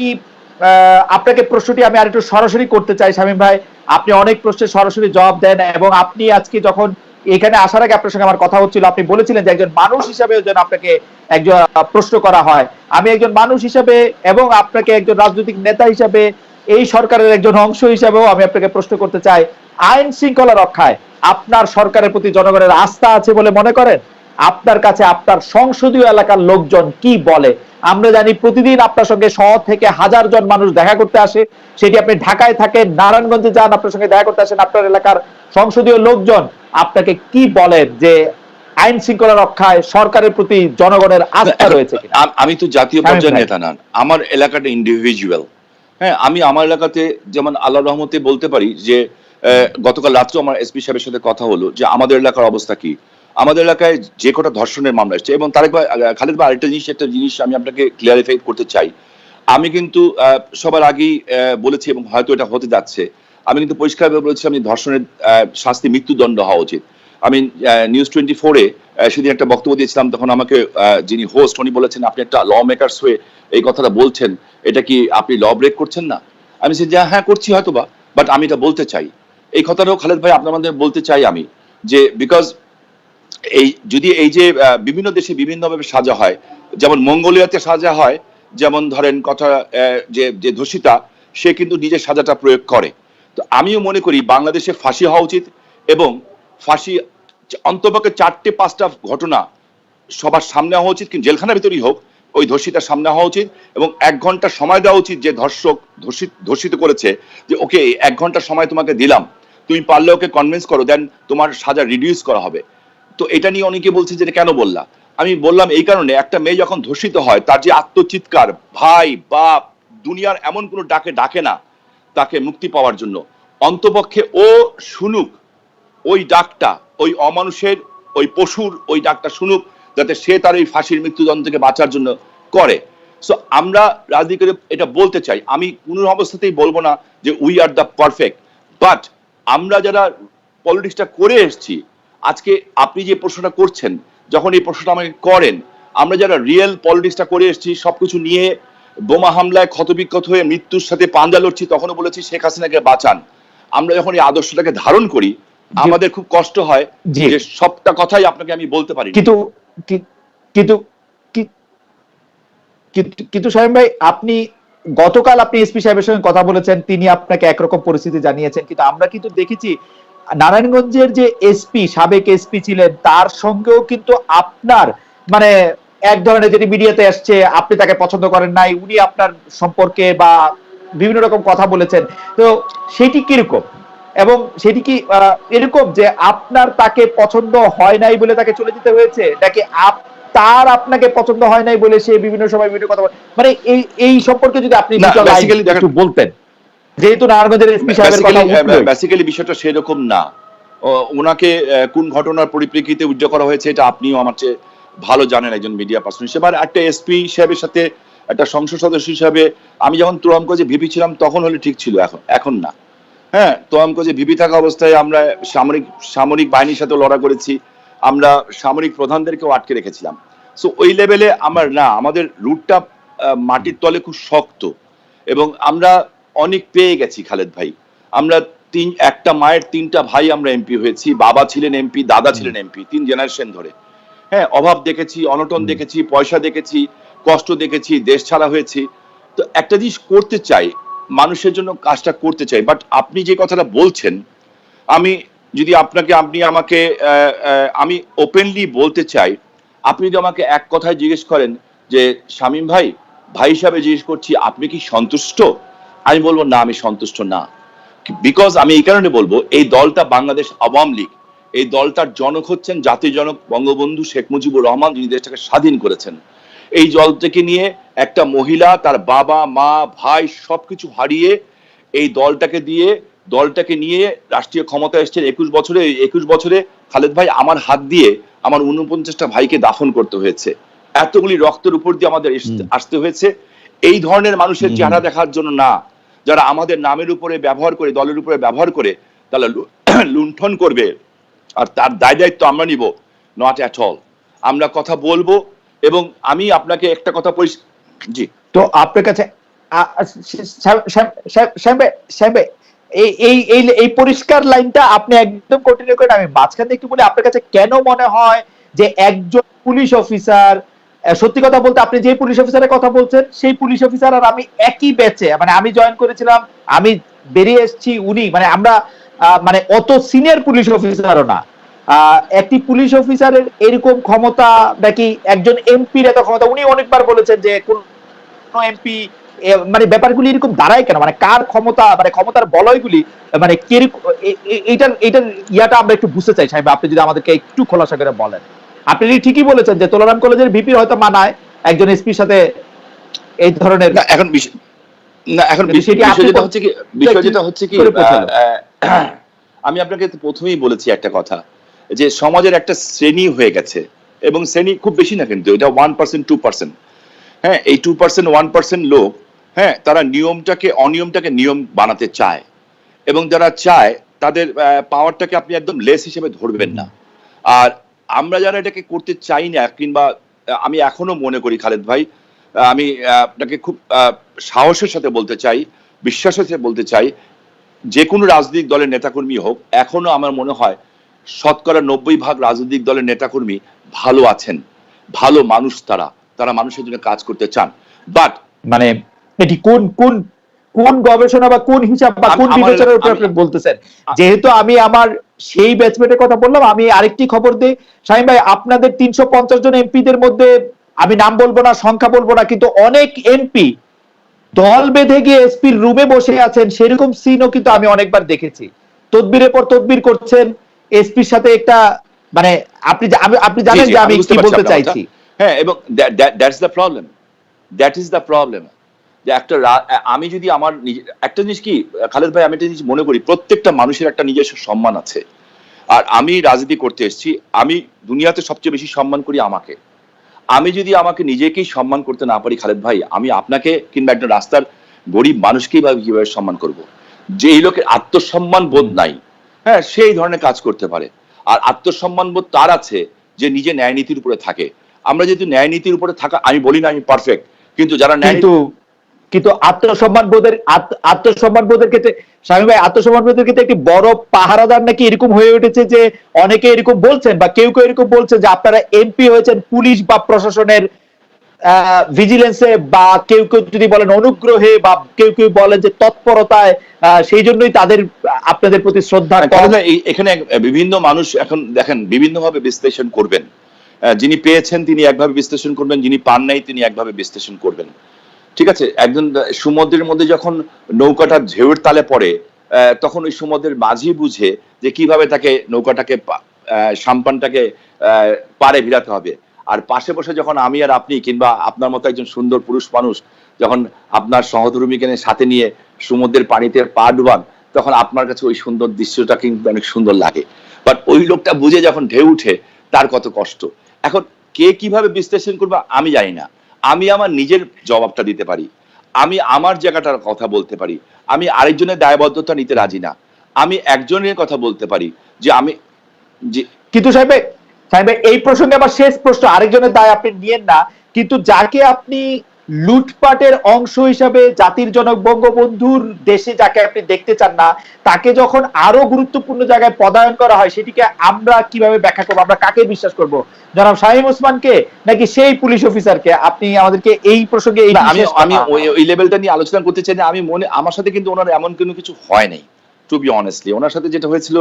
আপনাকে প্রশ্নটি আমি আরেকটু সরাসরি করতে চাই শামীম ভাই। আপনি অনেক প্রশ্নের সরাসরি জবাব দেন, এবং আপনি আজকে যখন এখানে আসার আগে আপনার সঙ্গে আমার কথা হচ্ছিল, আপনি বলেছিলেন যে একজন মানুষ হিসাবে যেন আপনাকে একজন প্রশ্ন করা হয়। আমি একজন মানুষ হিসাবে এবং আপনাকে একজন রাজনৈতিক নেতা হিসাবে, এই সরকারের একজন অংশ হিসাবেও আমি আপনাকে প্রশ্ন করতে চাই, আইন শৃঙ্খলা রক্ষায় আপনার সরকারের প্রতি জনগণের আস্থা আছে বলে মনে করেন? আপনার কাছে আপনার সংসদীয় এলাকার লোকজন কি বলে? আমরা জানি প্রতিদিন আপনার সঙ্গে 100 থেকে 1000 জন মানুষ দেখা করতে আসে, সেটি আপনি ঢাকায় থাকেন, নারায়ণগঞ্জে যান, আপনার সঙ্গে দেখা করতে আসেন। আপনার এলাকার সংসদীয় লোকজন আপনাকে কি বলেন যে আইন শৃঙ্খলা রক্ষায় সরকারের প্রতি জনগণের আস্থা রয়েছে কিনা? আমি তো জাতীয় পর্যায়ের নেতা না, আমার এলাকাটা ইন্ডিভিজুয়াল। হ্যাঁ, আমি আমার এলাকাতে যেমন আল্লাহ রহমতে বলতে পারি যে গতকাল রাত্রে আমার এসপি সাহেবের সাথে কথা হলো যে আমাদের এলাকার অবস্থা কি। আমাদের এলাকায় যে কটা ধর্ষণের মামলা এসছে, এবং তারেক ভাই, খালেদ ভাই, আরেকটা জিনিস আমি আপনাকে ক্লিয়ারিফাই করতে চাই। আমি কিন্তু সবার আগেই বলেছি, এবং হয়তো এটা হতে যাচ্ছে, আমি কিন্তু পরিষ্কারভাবে বলেছি আমি ধর্ষণের শাস্তি মৃত্যুদণ্ড হওয়া উচিত। আমি নিউজ 24-এ সেদিন একটা বক্তব্য দিয়েছিলাম, তখন আমাকে যিনি হোস্ট উনি বলেছেন আপনি একটা ল মেকার্স হয়ে এই কথাটা বলছেন, এটা কি আপনি ল ব্রেক করছেন না? আমি বলছি যে হ্যাঁ করছি হয়তো বা, বাট আমি এটা বলতে চাই। এই কথাটাও খালেদ ভাই আপনার মধ্যে বলতে চাই আমি, যে বিকজ এই যদি এই যে বিভিন্ন দেশে বিভিন্নভাবে সাজা হয়, যেমন মঙ্গোলিয়াতে সাজা হয়, যেমন ধরেন কথা যে যে ধর্ষিতা সে কিন্তু নিজের সাজাটা প্রয়োগ করে। তো আমিও মনে করি বাংলাদেশে ফাঁসি হওয়া উচিত, এবং ফাঁসি অন্তপক্ষে 4-5টা ঘটনা সবার সামনে হওয়া উচিত, কিন্তু জেলখানার ভিতরেই হোক, ওই ধর্ষিতার সামনে হওয়া উচিত, এবং 1 ঘন্টা সময় দেওয়া উচিত যে ধর্ষক ধর্ষিত করেছে, যে ওকে 1 ঘন্টা সময় তোমাকে দিলাম, তুমি পারলে ওকে কনভিন্স করো, দেন তোমার সাজা রিডিউস করা হবে। তো এটা নিয়ে অনেকে বলছে যে কেন বললা, আমি বললাম এই কারণে, একটা মেয়ে যখন ধর্ষিত হয় তার যে আত্মচিৎকার, ভাই বাপ দুনিয়ার এমন কোনো ডাকে না তাকে মুক্তি পাওয়ার জন্য, অন্তপক্ষে ও শুনুক ওই ডাকটা, ওই অমানুষের, ওই পশুর ওই ডাকটা শুনুক, যাতে সে তার এই ফাঁসির মৃত্যুদণ্ড থেকে বাঁচার জন্য করে। সো আমরা রাজনীতি করে এটা বলতে চাই, আমি কোনো অবস্থাতেই বলবো না যে we are the perfect, but আমরা যারা পলিটিক্সটা করে এসেছি, আজকে আপনি যে প্রশ্নটা করছেন, যখন এই প্রশ্নটা আমাকে করেন, আমরা যারা রিয়েল পলিটিক্সটা করে এসেছি, সবকিছু নিয়ে বোমা হামলায় ক্ষতবিক্ষত হয়ে মৃত্যুর সাথে পাঞ্জা লড়ছি, তখনও বলেছি শেখ হাসিনাকে বাঁচান। আমরা যখন এই আদর্শটাকে ধারণ করি, আমাদের খুব কষ্ট হয় যে সবটা কথাই আপনাকে আমি বলতে পারি। কিন্তু কিন্তু কিন্তু শামীম ভাই, আপনি গতকাল আপনি এসপি সাহেবের সঙ্গে কথা বলেছেন, তিনি আপনাকে একরকম পরিস্থিতি জানিয়েছেন, কিন্তু আমরা কিন্তু দেখেছি নারায়ণগঞ্জের যে এসপি, সাবেক এসপি ছিলেন, তার সঙ্গেও কিন্তু আপনার মানে এক ধরনের, যেটি মিডিয়াতে আসছে, আপনি তাকে পছন্দ করেন নাই, উনি আপনার সম্পর্কে বা বিভিন্ন রকম কথা বলেছেন। তো সেটি কিরকম, এবং সেটি কি এরকম যে আপনার তাকে পছন্দ হয় নাই বলে তাকে চলে যেতে হয়েছে, নাকি তার আপনাকে পছন্দ হয় নাই বলে সে বিভিন্ন সময় বিভিন্ন কথা বলে, মানে এই সম্পর্কে যদি আপনি একটু বলতেন, যেহেতু নারায়ণগঞ্জের এসপি সাহেবের কথা উঠলো। বেসিক্যালি বিষয়টা সেরকম না। ওনাকে কোন ঘটনার পরিপ্রেক্ষিতে উদ্ধার করা হয়েছে এটা আপনিও আমার চেয়ে ভালো জানেন একজন মিডিয়া পার্সন হিসেবে। আর একটা এসপি সাহেবের সাথে একটা সংসদ সদস্য হিসাবে আমি যখন তোয়ামকোজে ভিপি ছিলাম তখন হলে ঠিক ছিল, এখন না। হ্যাঁ, তোয়ামকোজে ভিপি থাকা অবস্থায় আমরা সামরিক বাহিনীর সাথে লড়া করেছি, আমরা সামরিক প্রধানদেরকেও আটকে রেখেছিলাম। সো ওই লেভেলে আমার না, আমাদের রুটটা মাটির তলে খুব শক্ত এবং আমরা অনেক পেয়ে গেছি খালেদ ভাই। আমরা একটা মায়ের 3টা ভাই আমরা এমপি হয়েছি, বাবা ছিলেন এমপি, দাদা ছিলেন এমপি, 3 জেনারেশন ধরে। হ্যাঁ, অভাব দেখেছি, অনটন দেখেছি, পয়সা দেখেছি, কষ্ট দেখেছি, দেশ ছাড়া হয়েছি। তো একটা জিনিস করতে চাই, মানুষের জন্য কাজটা করতে চাই, বাট আপনি যে কথাটা বলছেন, আমি যদি আপনি আমাকে আমি ওপেনলি বলতে চাই, আপনি যদি আমাকে এক কথায় জিজ্ঞেস করেন যে শামীম ভাই, ভাই হিসাবে জিজ্ঞেস করছি আপনি কি সন্তুষ্ট, আমি বলবো না, আমি সন্তুষ্ট না। বিকজ আমি এই কারণে বলবো, এই দলটা বাংলাদেশ আওয়ামী লীগ, এই দলটার জনক হচ্ছেন জাতির জনক বঙ্গবন্ধু শেখ মুজিবুর রহমান, যিনি দেশটাকে স্বাধীন করেছেন। এই দলটাকে নিয়ে একটা মহিলা তার বাবা মা ভাই সবকিছু হারিয়ে এই দলটাকে নিয়ে রাষ্ট্রীয় ক্ষমতায় এসেছেন 21 বছরে খালেদ ভাই আমার হাত দিয়ে আমার 49টা ভাইকে দাফন করতে হয়েছে, এতগুলি রক্তের উপর দিয়ে আমাদের আসতে হয়েছে এই ধরনের মানুষের চেহারা দেখার জন্য না, যারা আমাদের নামের উপরে ব্যবহার করে, দলের উপরে ব্যবহার করে তারা লুণ্ঠন করবে আর তার দায়িত্ব আমরা নিব, নট অ্যাট অল। আমরা কথা বলবো এবং আমি আপনাকে একটা কথা জি। তো আপনার কাছে এই এই এই এই পরিষ্কার লাইনটা আপনি একদম কন্টিনিউ করেন। আমি মাঝখানে একটু বলি, আপনার কাছে কেন মনে হয় যে একজন পুলিশ অফিসার, সত্যি কথা বলতে আপনি যে পুলিশ অফিসারের কথা বলছেন সেই পুলিশ অফিসার আর আমি একই ব্যাচে, মানে আমি জয়েন করেছিলাম, আমি বেরিয়ে এসেছি, উনি মানে আমরা মানে অত সিনিয়র পুলিশ অফিসারও না, একটি পুলিশ অফিসারের এরকম ক্ষমতা নাকি একজন এমপির এত ক্ষমতা? উনি অনেকবার বলেছেন যে কোন এমপি, মানে ব্যাপারগুলি এরকম দাঁড়ায় কেন, মানে কার ক্ষমতা, মানে ক্ষমতার বলয়গুলি, মানে এইটার ইয়াটা আমরা একটু বুঝতে চাই সাহেব, আপনি যদি আমাদেরকে একটু খোলাসা করে বলেন। আপনি ঠিকই বলেছেন যে তোলারাম কলেজের ভিপি হয়তো মানায় একজন এসপির সাথে এই ধরনের, এখন বিষয় যেটা হচ্ছে কি আমি আপনাকে প্রথমেই বলেছি একটা কথা, যে সমাজের একটা শ্রেণী হয়ে গেছে এবং শ্রেণী খুব বেশি না, কিন্তু এটা 1% 2%। হ্যাঁ, এই 2% 1% লোক, হ্যাঁ, তারা অনিয়মটাকে নিয়ম বানাতে চায় এবং যারা চায় তাদের পাওয়ারটাকে আপনি একদম লেস হিসেবে ধরবেন না। আর আমরা যারা এটাকে করতে চাই না, কিংবা আমি এখনো মনে করি খালেদ ভাই, আমি আপনাকে খুব সাহসের সাথে বলতে চাই, বিশ্বাসের সাথে বলতে চাই, যে কোনো রাজনৈতিক দলের নেতাকর্মী হোক, এখনো আমার মনে হয় 90% রাজনৈতিক দলের নেতাকর্মী ভালো আছেন, ভালো মানুষ, তারা মানুষের জন্য কাজ করতে চান। বাট মানে এটি কোন কোন কোন গবেষণা বা কোন হিসাব বা কোন বিবেচনার উপর আপনি বলতেছেন? যেহেতু আমি আমার সেই ব্যাচমেটের কথা বললাম, আমি আরেকটি খবর দিই শামীম ভাই, আপনাদের 350 জন এমপিদের মধ্যে আমি নাম বলবো না, সংখ্যা বলবো না, কিন্তু অনেক এমপি দল বেঁধে গিয়ে এসপির রুমে বসে আছেন, সেরকম সিনও কিন্তু আমি অনেকবার দেখেছি। তদবিরের পর তদবির করছেন এসপির সাথে একটা, মানে আপনি জানেন যে আমি কি বলতে চাইছি। হ্যাঁ, এবং দ্যাট ইজ দ্য প্রবলেম যে আমি যদি আমার একটা জিনিস কি খালেদ ভাই, আমি একটা জিনিস মনে করি, প্রত্যেকটা মানুষের একটা নিজস্ব সম্মান আছে। আর আমি রাজনীতি করতে এসেছি, আমি দুনিয়াতে সবচেয়ে বেশি সম্মান করি আমাকে। আমি যদি আমাকে নিজেকেই সম্মান করতে না পারি খালেদ ভাই, আমি আপনাকে কিংবা একটা রাস্তার গরিব মানুষকেই বা কিভাবে সম্মান করব? যে এই লোকের আত্মসম্মান বোধ নাই, হ্যাঁ, সেই ধরনের কাজ করতে পারে। আর আত্মসম্মান বোধ তার আছে যে নিজে ন্যায় নীতির উপরে থাকে। আমরা যেহেতু ন্যায় নীতির উপরে থাকা, আমি বলি না আমি পারফেক্ট, কিন্তু যারা কিন্তু আত্মসম্মান বোধের ক্ষেত্রে শামীম ভাই, আত্মসম্মান বোধের ক্ষেত্রে একটি বড় পাহারাদার নাকি এরকম হয়ে উঠেছে যে অনেকে এরকম বলছেন বা কেউ এরকম বলছেন যে আপনারা এমপি হয়েছেন পুলিশ বা প্রশাসনের ভিজিলেন্সে, বা কেউ যদি বলেন অনুগ্রহে, বা কেউ বলেন যে তৎপরতায়, সেই জন্যই তাদের আপনাদের প্রতি শ্রদ্ধা। এখানে বিভিন্ন মানুষ এখন দেখেন বিভিন্নভাবে বিশ্লেষণ করবেন। যিনি পেয়েছেন তিনি একভাবে বিশ্লেষণ করবেন, যিনি পান নাই তিনি একভাবে বিশ্লেষণ করবেন। ঠিক আছে, একজন সমুদ্রের মধ্যে যখন নৌকাটা ঢেউয়ের তালে পড়ে, তখন ওই সমুদ্রের মাঝি বুঝে যে কিভাবে তাকে নৌকাটাকে সাম্পানটাকে পারে ভিড়াতে হবে। আর পাশে বসে যখন আমি আর আপনি কিংবা আপনার মতো একজন সুন্দর পুরুষ মানুষ যখন আপনার সহধর্মীকে সাথে নিয়ে সমুদ্রের পানিতে পা ডুবান, তখন আপনার কাছে ওই সুন্দর দৃশ্যটা কিন্তু অনেক সুন্দর লাগে। বাট ওই লোকটা বুঝে যখন ঢেউ উঠে তার কত কষ্ট। এখন কে কিভাবে বিশ্লেষণ করবে আমি জানি না। আমি আমার নিজের জবাবটা দিতে পারি, আমি আমার জায়গাটার কথা বলতে পারি, আমি আরেকজনের দায়বদ্ধতা নিতে রাজি না। আমি একজনের কথা বলতে পারি যে আমি যে কিন্তু সাহেব ভাই, এই প্রসঙ্গে আবার শেষ প্রশ্ন, আরেকজনের দায় আপনি নিয়েন না, কিন্তু যাকে আপনি লুটপাটের অংশ হিসাবে জাতির জনক বঙ্গবন্ধুর দেশে যাকে আপনি দেখতে চান না, তাকে যখন আরো গুরুত্বপূর্ণ জায়গায় পদায়ন করা হয়, সেটিকে আমরা কিভাবে ব্যাখ্যা করবো? আমরা কাকে বিশ্বাস করব? জনাব শামীম ওসমানকে নাকি সেই পুলিশ অফিসারকে? আপনি আমাদেরকে এই প্রসঙ্গে এই না, আমি আমি ওই লেভেলটা নিয়ে আলোচনা করতে চাই না। আমি আমার সাথে কিন্তু ওনার এমন কোনো কিছু হয় নাই, টু বি অনেস্টলি। ওনার সাথে যেটা হয়েছিল,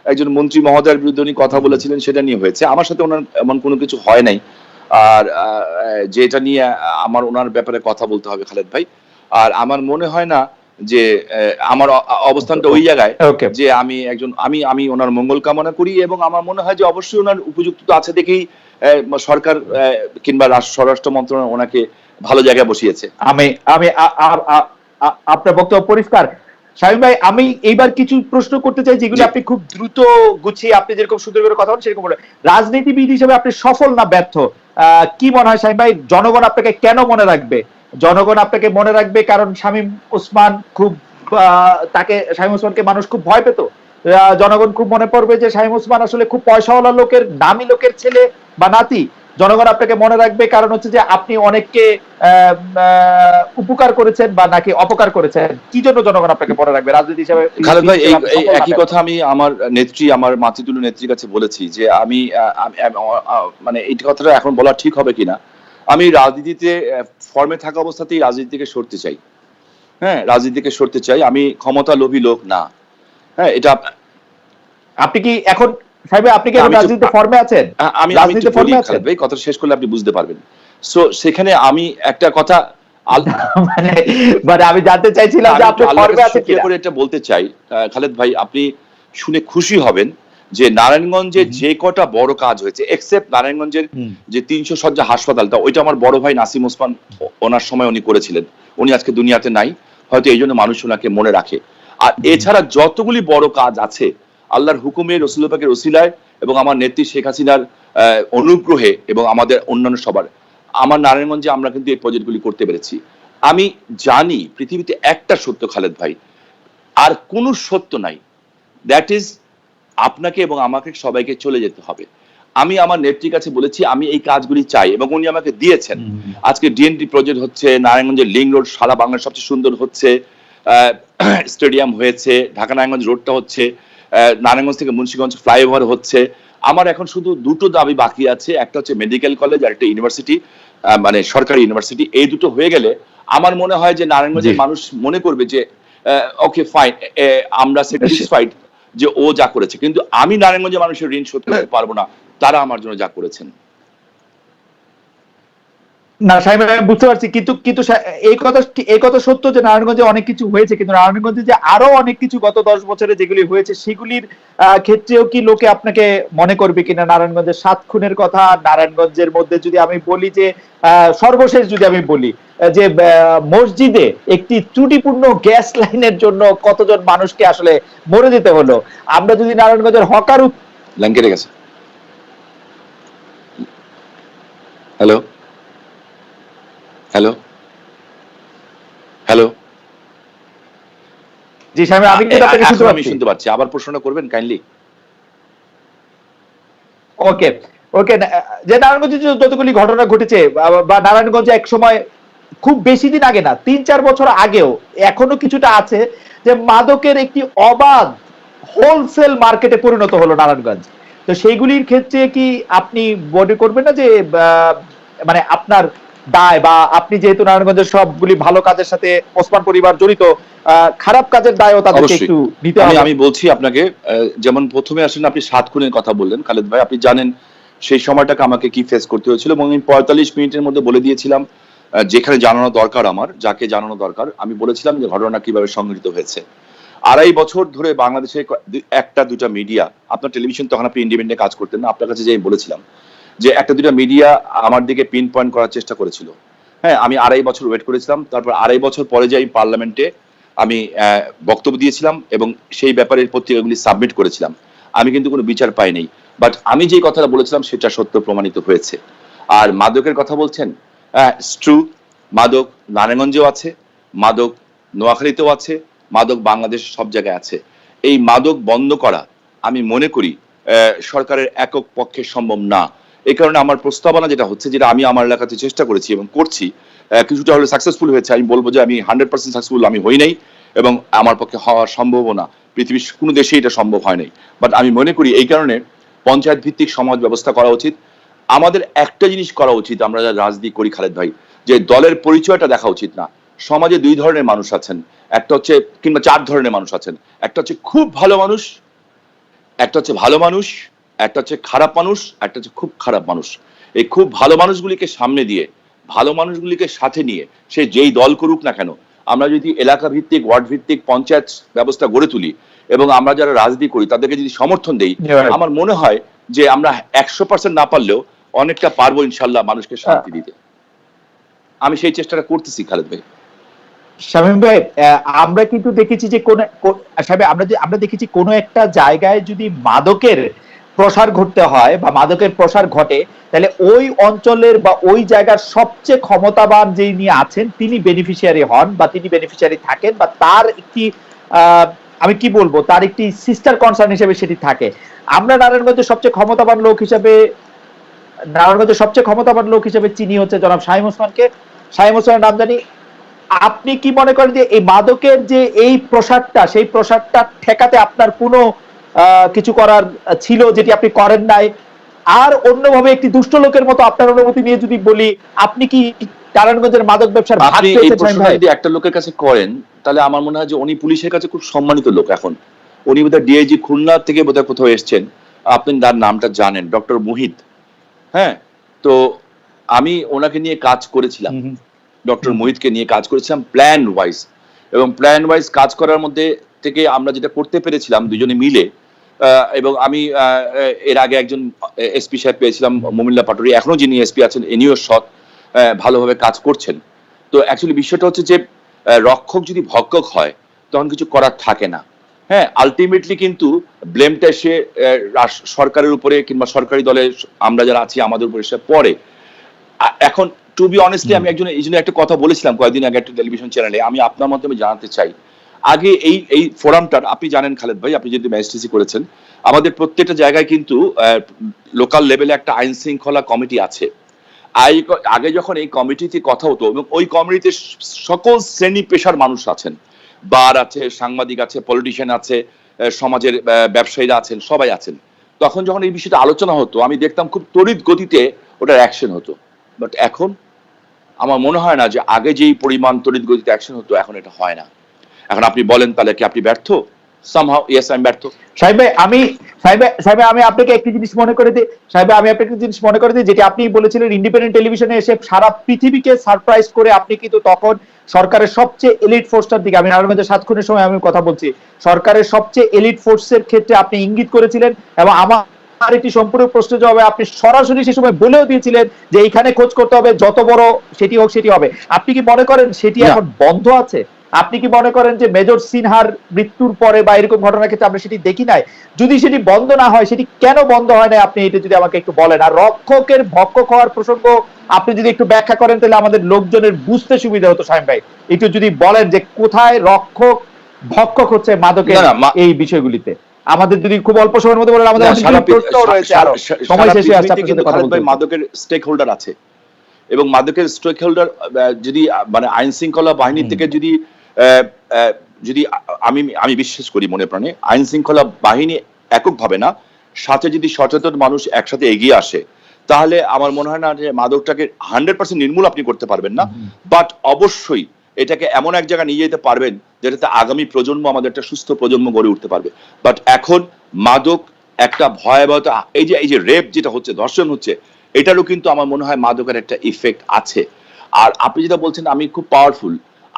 একজন মন্ত্রী মহোদয়ের বিরুদ্ধে উনি কথা বলেছিলেন, সেটা নিয়ে হয়েছে। আমার সাথে ওনার এমন কোনো কিছু হয় নাই। আর যেটা নিয়ে আমার ওনার ব্যাপারে কথা বলতে হবে খালেদ ভাই। আর আমার মনে হয় না যে আমার অবস্থানটা ওই জায়গায় যে আমি একজন আমি ওনার মঙ্গল কামনা করি, এবং আমার মনে হয় যে অবশ্যই ওনার উপযুক্ত আছে দেখেই সরকার কিংবা স্বরাষ্ট্র মন্ত্রণালয় ওনাকে ভালো জায়গায় বসিয়েছে। আমি আমি আপনার বক্তব্য পরিষ্কার। শামীম ভাই, আমি এইবার কিছু প্রশ্ন করতে চাই যেগুলো আপনি খুব দ্রুত গুছিয়ে, আপনি যেরকম সুন্দর করে কথা বলেন সেরকম বলে। রাজনীতিবিদ হিসেবে আপনি সফল না ব্যর্থ? কি মনে হয় শামীম ভাই, জনগণ আপনাকে কেন মনে রাখবে? জনগণ আপনাকে মনে রাখবে কারণ শামীম ওসমান খুব, তাকে, শামীম ওসমানকে মানুষ খুব ভয় পেত। জনগণ খুব মনে পড়বে যে শামীম ওসমান আসলে খুব পয়সাওয়ালা লোকের, দামি লোকের ছেলে বা নাতি। জনগণ আপনাকে মনে রাখবে কারণ হচ্ছে যে আপনি অনেককে উপকার করেছেন বা নাকি অপকার করেছেন? কি জন্য জনগণ আপনাকে মনে রাখবে রাজনীতি হিসেবে? খালেদ ভাই, এই একই কথা আমি আমার নেত্রী, আমার মাতৃতুল্য নেত্রীর কাছে বলেছি যে আমি মানে এই কথাটা এখন বলা ঠিক হবে কিনা, আমি রাজনীতিতে ফর্মে থাকা অবস্থাতেই রাজনীতি থেকে সরতে চাই। হ্যাঁ, রাজনীতি থেকে সরতে চাই। আমি ক্ষমতা লোভী লোক না। হ্যাঁ, এটা আপনি কি এখন, সাহেব আপনি কি এখন রাজনীতিতে ফর্মে আছেন? আমি রাজনীতিতে ফর্মে আছেন? খালেদ ভাই, কথা শেষ করলে আপনি বুঝতে পারবেন। সো সেখানে আমি একটা কথা মানে মানে আমি জানতে চাইছিলাম যে আপনি ফর্মে আছেন কিনা। করে এটা বলতে চাই খালেদ ভাই, আপনি শুনে খুশি হবেন যে নারায়ণগঞ্জে যে কটা বড় কাজ হয়েছে, এক্সেপ্ট নারায়ণগঞ্জের যে 300 শয্যা হাসপাতালটা, ওইটা আমার বড় ভাই নাসিম ওসমান ওনার সময় উনি করেছিলেন। উনি আজকে দুনিয়াতে নাই, হয়তো এই জন্য মানুষ ওনাকে মনে রাখে। আর এছাড়া যতগুলি বড় কাজ আছে আল্লাহর হুকুমে, রাসূলুল্লাহ পাকের ওসিলায় এবং আমার নেত্রী শেখ হাসিনার অনুগ্রহে এবং আমাদের অন্যান্য সবার, আমার নারায়ণগঞ্জে আমরা কিন্তু এই প্রজেক্টগুলি করতে পেরেছি। আমি জানি পৃথিবীতে একটা সত্য খালেদ ভাই, আর কোনো সত্য নাই, দ্যাট ইজ আপনাকে এবং আমাকে সবাইকে চলে যেতে হবে। আমি আমার নেত্রীর কাছে বলেছি আমি এই কাজগুলি চাই, এবং উনি আমাকে দিয়েছেন। আজকে ডিএনডি প্রজেক্ট হচ্ছে, নারায়ণগঞ্জের লিং রোড সারা বাংলার সবচেয়ে সুন্দর হচ্ছে, স্টেডিয়াম হয়েছে, ঢাকা নারায়ণগঞ্জ রোডটা হচ্ছে, নারায়ণগঞ্জ থেকে মুন্সিগঞ্জ ফ্লাইওভার হচ্ছে। আমার এখন শুধু দুটো দাবি বাকি আছে, একটা হচ্ছে মেডিকেল কলেজ আর একটা ইউনিভার্সিটি, মানে সরকারি ইউনিভার্সিটি। এই দুটো হয়ে গেলে আমার মনে হয় যে নারায়ণগঞ্জের মানুষ মনে করবে যে ওকে ফাইন, আমরা স্যাটিসফাইড যে ও যা করেছে। কিন্তু আমি নারায়ণগঞ্জের মানুষের ঋণ শোধ করতে পারবো না, তারা আমার জন্য যা করেছেন। না সাহেব, আমি বুঝতে পারছি, কিন্তু কিন্তু এই কথা সত্য যে নারায়ণগঞ্জে অনেক কিছু হয়েছে, কিন্তু নারায়ণগঞ্জে যে আরো অনেক কিছু গত 10 বছরে যেগুলি হয়েছে সেগুলির ক্ষেত্রেও কি লোকে আপনাকে মনে করবে কিনা? নারায়ণগঞ্জের 7 খুনের কথা, নারায়ণগঞ্জের মধ্যে যদি আমি বলি যে সর্বশেষ যদি আমি বলি যে মসজিদে একটি ত্রুটিপূর্ণ গ্যাস লাইনের জন্য কতজন মানুষকে আসলে মরে যেতে হলো। আমরা যদি নারায়ণগঞ্জের হকার লাইন কেটে গেছে। হ্যালো হ্যালো হ্যালো, জি সাহেব, আমি কিন্তু আপনাকে শুনতে পাচ্ছি। আবার প্রশ্নটা করবেন কাইন্ডলি। ওকে ওকে, যে নারায়ণগঞ্জে যতগুলি ঘটনা ঘটেছে, বা নারায়ণগঞ্জে এক সময়, খুব বেশি দিন আগে না, 3-4 বছর আগেও এখনো কিছুটা আছে, যে মাদকের একটি অবাধ হোলসেল মার্কেটে পরিণত হলো নারায়ণগঞ্জ। তো সেইগুলির ক্ষেত্রে কি আপনি মনে করবেন না যে মানে আপনার দায়, বা আপনি যেহেতু নারায়ণগঞ্জের সবগুলি ভালো কাজের সাথে ওসমান পরিবার জড়িত, খারাপ কাজের দায়ও তাদেরকে একটু নিতে হবে? আমি বলছি আপনাকে, যেমন প্রথমে আসেন আপনি 7 খুনের কথা বললেন খালেদ ভাই, আপনি জানেন সেই সময়টাকে আমাকে কি ফেস করতে হয়েছিল, এবং আমি 45 মিনিটের মধ্যে বলে দিয়েছিলাম যেখানে জানানো দরকার, আমার যাকে জানানো দরকার, আমি বলেছিলাম যে ঘটনা কিভাবে সংঘটিত হয়েছে। 2.5 বছর ধরে বাংলাদেশে একটা দুটা মিডিয়া, আপনার টেলিভিশন তখন আপনি ইন্ডিপেন্ডেন্ট কাজ করতেন না, আপনার কাছে যে আমি বলেছিলাম যে একটা দুটা মিডিয়া আমার দিকে পিন পয়েন্ট করার চেষ্টা করেছিল। হ্যাঁ, আমি 2.5 বছর ওয়েট করেছিলাম। তারপর 2.5 বছর পরে যে আমি পার্লামেন্টে আমি বক্তব্য দিয়েছিলাম এবং সেই ব্যাপারে পত্রিকাগুলি সাবমিট করেছিলাম। আমি কিন্তু কোনো বিচার পাইনি, বাট আমি যে কথাটা বলেছিলাম সেটা সত্য প্রমাণিত হয়েছে। আর মাদকের কথা বলছেন, ট্রু, মাদক নারায়ণগঞ্জেও আছে, মাদক নোয়াখালীতেও আছে, মাদক বাংলাদেশ সব জায়গায় আছে। এই মাদক বন্ধ করা আমি মনে করি সরকারের একক পক্ষে সম্ভব না। এই কারণে আমার প্রস্তাবনা যেটা হচ্ছে, যেটা আমি আমার এলাকাতে চেষ্টা করেছি এবং করছি, কিছুটা হলে সাকসেসফুল হয়েছে। আমি বলবো যে আমি 100% সাকসেসফুল আমি হই নাই, এবং আমার পক্ষে হওয়া সম্ভবও না। পৃথিবীর কোনো দেশে এটা সম্ভব হয় নাই। বাট আমি মনে করি এই কারণে পঞ্চায়েত ভিত্তিক সমাজ ব্যবস্থা করা উচিত। আমাদের একটা জিনিস করা উচিত, আমরা যারা রাজনীতি করি খালেদ ভাই, যে দলের পরিচয়টা দেখা উচিত না। সমাজে দুই ধরনের মানুষ আছেন, একটা হচ্ছে, কিংবা চার ধরনের মানুষ আছেন। একটা হচ্ছে খুব ভালো মানুষ, একটা হচ্ছে ভালো মানুষ, একটা হচ্ছে খারাপ মানুষ, একটা হচ্ছে খুব খারাপ মানুষ। এই খুব ভালো মানুষগুলিকে সামনে দিয়ে, ভালো মানুষগুলিকে সাথে নিয়ে সে যেই দল করুক না কেন, আমরা যদি এলাকা ভিত্তিক, ওয়ার্ড ভিত্তিক পঞ্চায়েত ব্যবস্থা গড়ে তুলি এবং আমরা যারা রাজনীতি করি তাদেরকে যদি সমর্থন দেই, আমার মনে হয় যে আমরা 100% না পারলেও অনেকটা পারবো ইনশাল্লাহ মানুষকে শান্তি দিতে। আমি সেই চেষ্টাটা করতেছি খালেদ ভাই। শামীম ভাই, আমরা কিন্তু দেখেছি যে আমরা দেখেছি কোনো একটা জায়গায় যদি মাদকের প্রসার ঘটতে হয় বা মাদকের প্রসার ঘটে, তাহলে ওই অঞ্চলের বা ওই জায়গার সবচেয়ে ক্ষমতাবান যিনি আছেন তিনি বেনিফিশিয়ারি হন বা তিনি বেনিফিশিয়ারি থাকেন, বা তার একটি আমি কি বলবো, তার একটি সিস্টার কনসার্ন হিসেবে সেটি থাকে। আমরা নারায়ণগঞ্জের সবচেয়ে ক্ষমতাবান লোক হিসেবে চিনি হচ্ছে জনাব শামীম ওসমানকে। শামীম ওসমানের নাম জানি। আপনি কি মনে করেন যে এই মাদকের যে এই প্রসারটা, সেই প্রসারটা ঠেকাতে আপনার কোনো কিছু করার ছিল যেটি আপনি করেন নাই? আর অন্যভাবে একটি দুষ্ট লোকের মতো আপনার অনুমতি নিয়ে যদি বলি, আপনি কি নারায়ণগঞ্জের মাদক ব্যবসার ভাগ আপনি এই পেয়েছেন? প্রশ্নটা যদি একটা লোকের কাছে করেন, তাহলে আমার মনে হয় যে উনি পুলিশের কাছে খুব সম্মানিত লোক। এখন উনি বোধহয় ডিআইজি খুলনা থেকে বোধহয় কোথাও এসছেন, আপনি তার নামটা জানেন, ডক্টর মুহিত। হ্যাঁ, তো আমি ওনাকে নিয়ে কাজ করেছিলাম, ডক্টর মোহিতকে নিয়ে কাজ করেছিলাম প্ল্যান ওয়াইজ। এবং প্ল্যান ওয়াইজ কাজ করার মধ্যে থেকে আমরা যেটা করতে পেরেছিলাম দুজনে মিলে, এবং আমি এর আগে একজন এসপি সাহেব পেয়েছিলাম, মমিল্লা পাটোয়ারি, এখনো যিনি এসপি আছেন ইনিও সৎ, ভালোভাবে কাজ করছেন। তো অ্যাকচুয়ালি বিষয়টা হচ্ছে যে রক্ষক যদি ভক্ষক হয় তখন কিছু করার থাকে না। হ্যাঁ, আলটিমেটলি কিন্তু ব্লেমটা এসে সরকারের উপরে কিংবা সরকারি দলে আমরা যারা আছি আমাদের উপরে এসে পড়ে। এখন টু বি অনেস্টলি আমি এই জন্য একটা কথা বলেছিলাম কয়েকদিন আগে একটা টেলিভিশন চ্যানেলে, আমি আপনার মাধ্যমে জানাতে চাই। আগে এই ফোরামটার, আপনি জানেন খালেদ ভাই, আপনি যদি ম্যাজিস্ট্রেসি করেছেন, আমাদের প্রত্যেকটা জায়গায় কিন্তু লোকাল লেভেলে একটা আইন শৃঙ্খলা কমিটি আছে। আগে যখন এই কমিটিতে কথা হতো, এবং ওই কমিটিতে সকল শ্রেণী পেশার মানুষ আছেন, বার আছে, সাংবাদিক আছে, পলিটিশিয়ান আছে, সমাজের ব্যবসায়ীরা আছেন, সবাই আছেন। তখন যখন এই বিষয়টা আলোচনা হতো আমি দেখতাম খুব তড়িৎ গতিতে ওটার অ্যাকশন হতো। বাট এখন আমার মনে হয় না যে আগে যেই পরিমাণ তড়িৎ গতিতে অ্যাকশন হতো এখন এটা হয় না। এখন আপনি বলেন তাহলে কি আপনি ব্যর্থ? সামহাউ ইয়েস, আমি ব্যর্থ। সাহেব, আমি আপনাকে একটি জিনিস মনে করে দিই। সাহেব, আমি আপনাকে একটি জিনিস মনে করে দিই, যেটি আপনি বলেছিলেন ইন্ডিপেন্ডেন্ট টেলিভিশনে এসে সারা পৃথিবীকে সারপ্রাইজ করে আপনি কিন্তু তখন সরকারের সবচেয়ে এলিট ফোর্সটার দিকে, আমি নারায়ণগঞ্জের 7 খুনের সময় আমি কথা বলছি, সরকারের সবচেয়ে এলিট ফোর্সের ক্ষেত্রে আপনি ইঙ্গিত করেছিলেন। এবং আমার একটি সম্পূর্ণ প্রশ্ন জবাবে আপনি সরাসরি সে সময় বলেও দিয়েছিলেন যে এইখানে খোঁজ করতে হবে, যত বড় সেটি হোক সেটি হবে। আপনি কি মনে করেন সেটি এখন বন্ধ আছে? আপনি কি মনে করেন যে মেজর সিনহার মৃত্যুর পরে বা এরকম ঘটনার ক্ষেত্রে আমরা সেটি দেখি নাই? যদি সেটি বন্ধ না হয়, সেটি কেন বন্ধ হয় না আপনি এটা যদি আমাকে একটু বলেন। আর রক্ষকের ভক্ষক হওয়ার প্রসঙ্গ আপনি যদি একটু ব্যাখ্যা করেন তাহলে আমাদের লোকজনের বুঝতে সুবিধা হতো। শামীম ভাই, একটু যদি বলেন যে কোথায় রক্ষক ভক্ষক হচ্ছে মাদকের এই বিষয়গুলিতে, আমাদের যদি খুব অল্প সময়ের মধ্যে বলেন। আমাদের সময় শেষে আসছে, আপনার সাথে কথা বলতে মাদকের স্টেক হোল্ডার আছে, এবং মাদকের স্টেক হোল্ডার যদি মানে আইন শৃঙ্খলা বাহিনী থেকে যদি আমি বিশ্বাস করি মনে প্রাণে আইন শৃঙ্খলা বাহিনী এককভাবে না, সাথে যদি সচেতন মানুষ একসাথে এগিয়ে আসে, তাহলে আমার মনে হয় না যে মাদকটাকে 100% নির্মূল আপনি করতে পারবেন না, বাট অবশ্যই এটাকে এমন এক জায়গায় নিয়ে যেতে পারবেন যেটাতে আগামী প্রজন্ম, আমাদের একটা সুস্থ প্রজন্ম গড়ে উঠতে পারবে। বাট এখন মাদক একটা ভয়াবহতা, এই যে রেপ যেটা হচ্ছে, ধর্ষণ হচ্ছে, এটারও কিন্তু আমার মনে হয় মাদকের একটা ইফেক্ট আছে। আর আপনি যেটা বলছেন আমি খুব পাওয়ারফুল,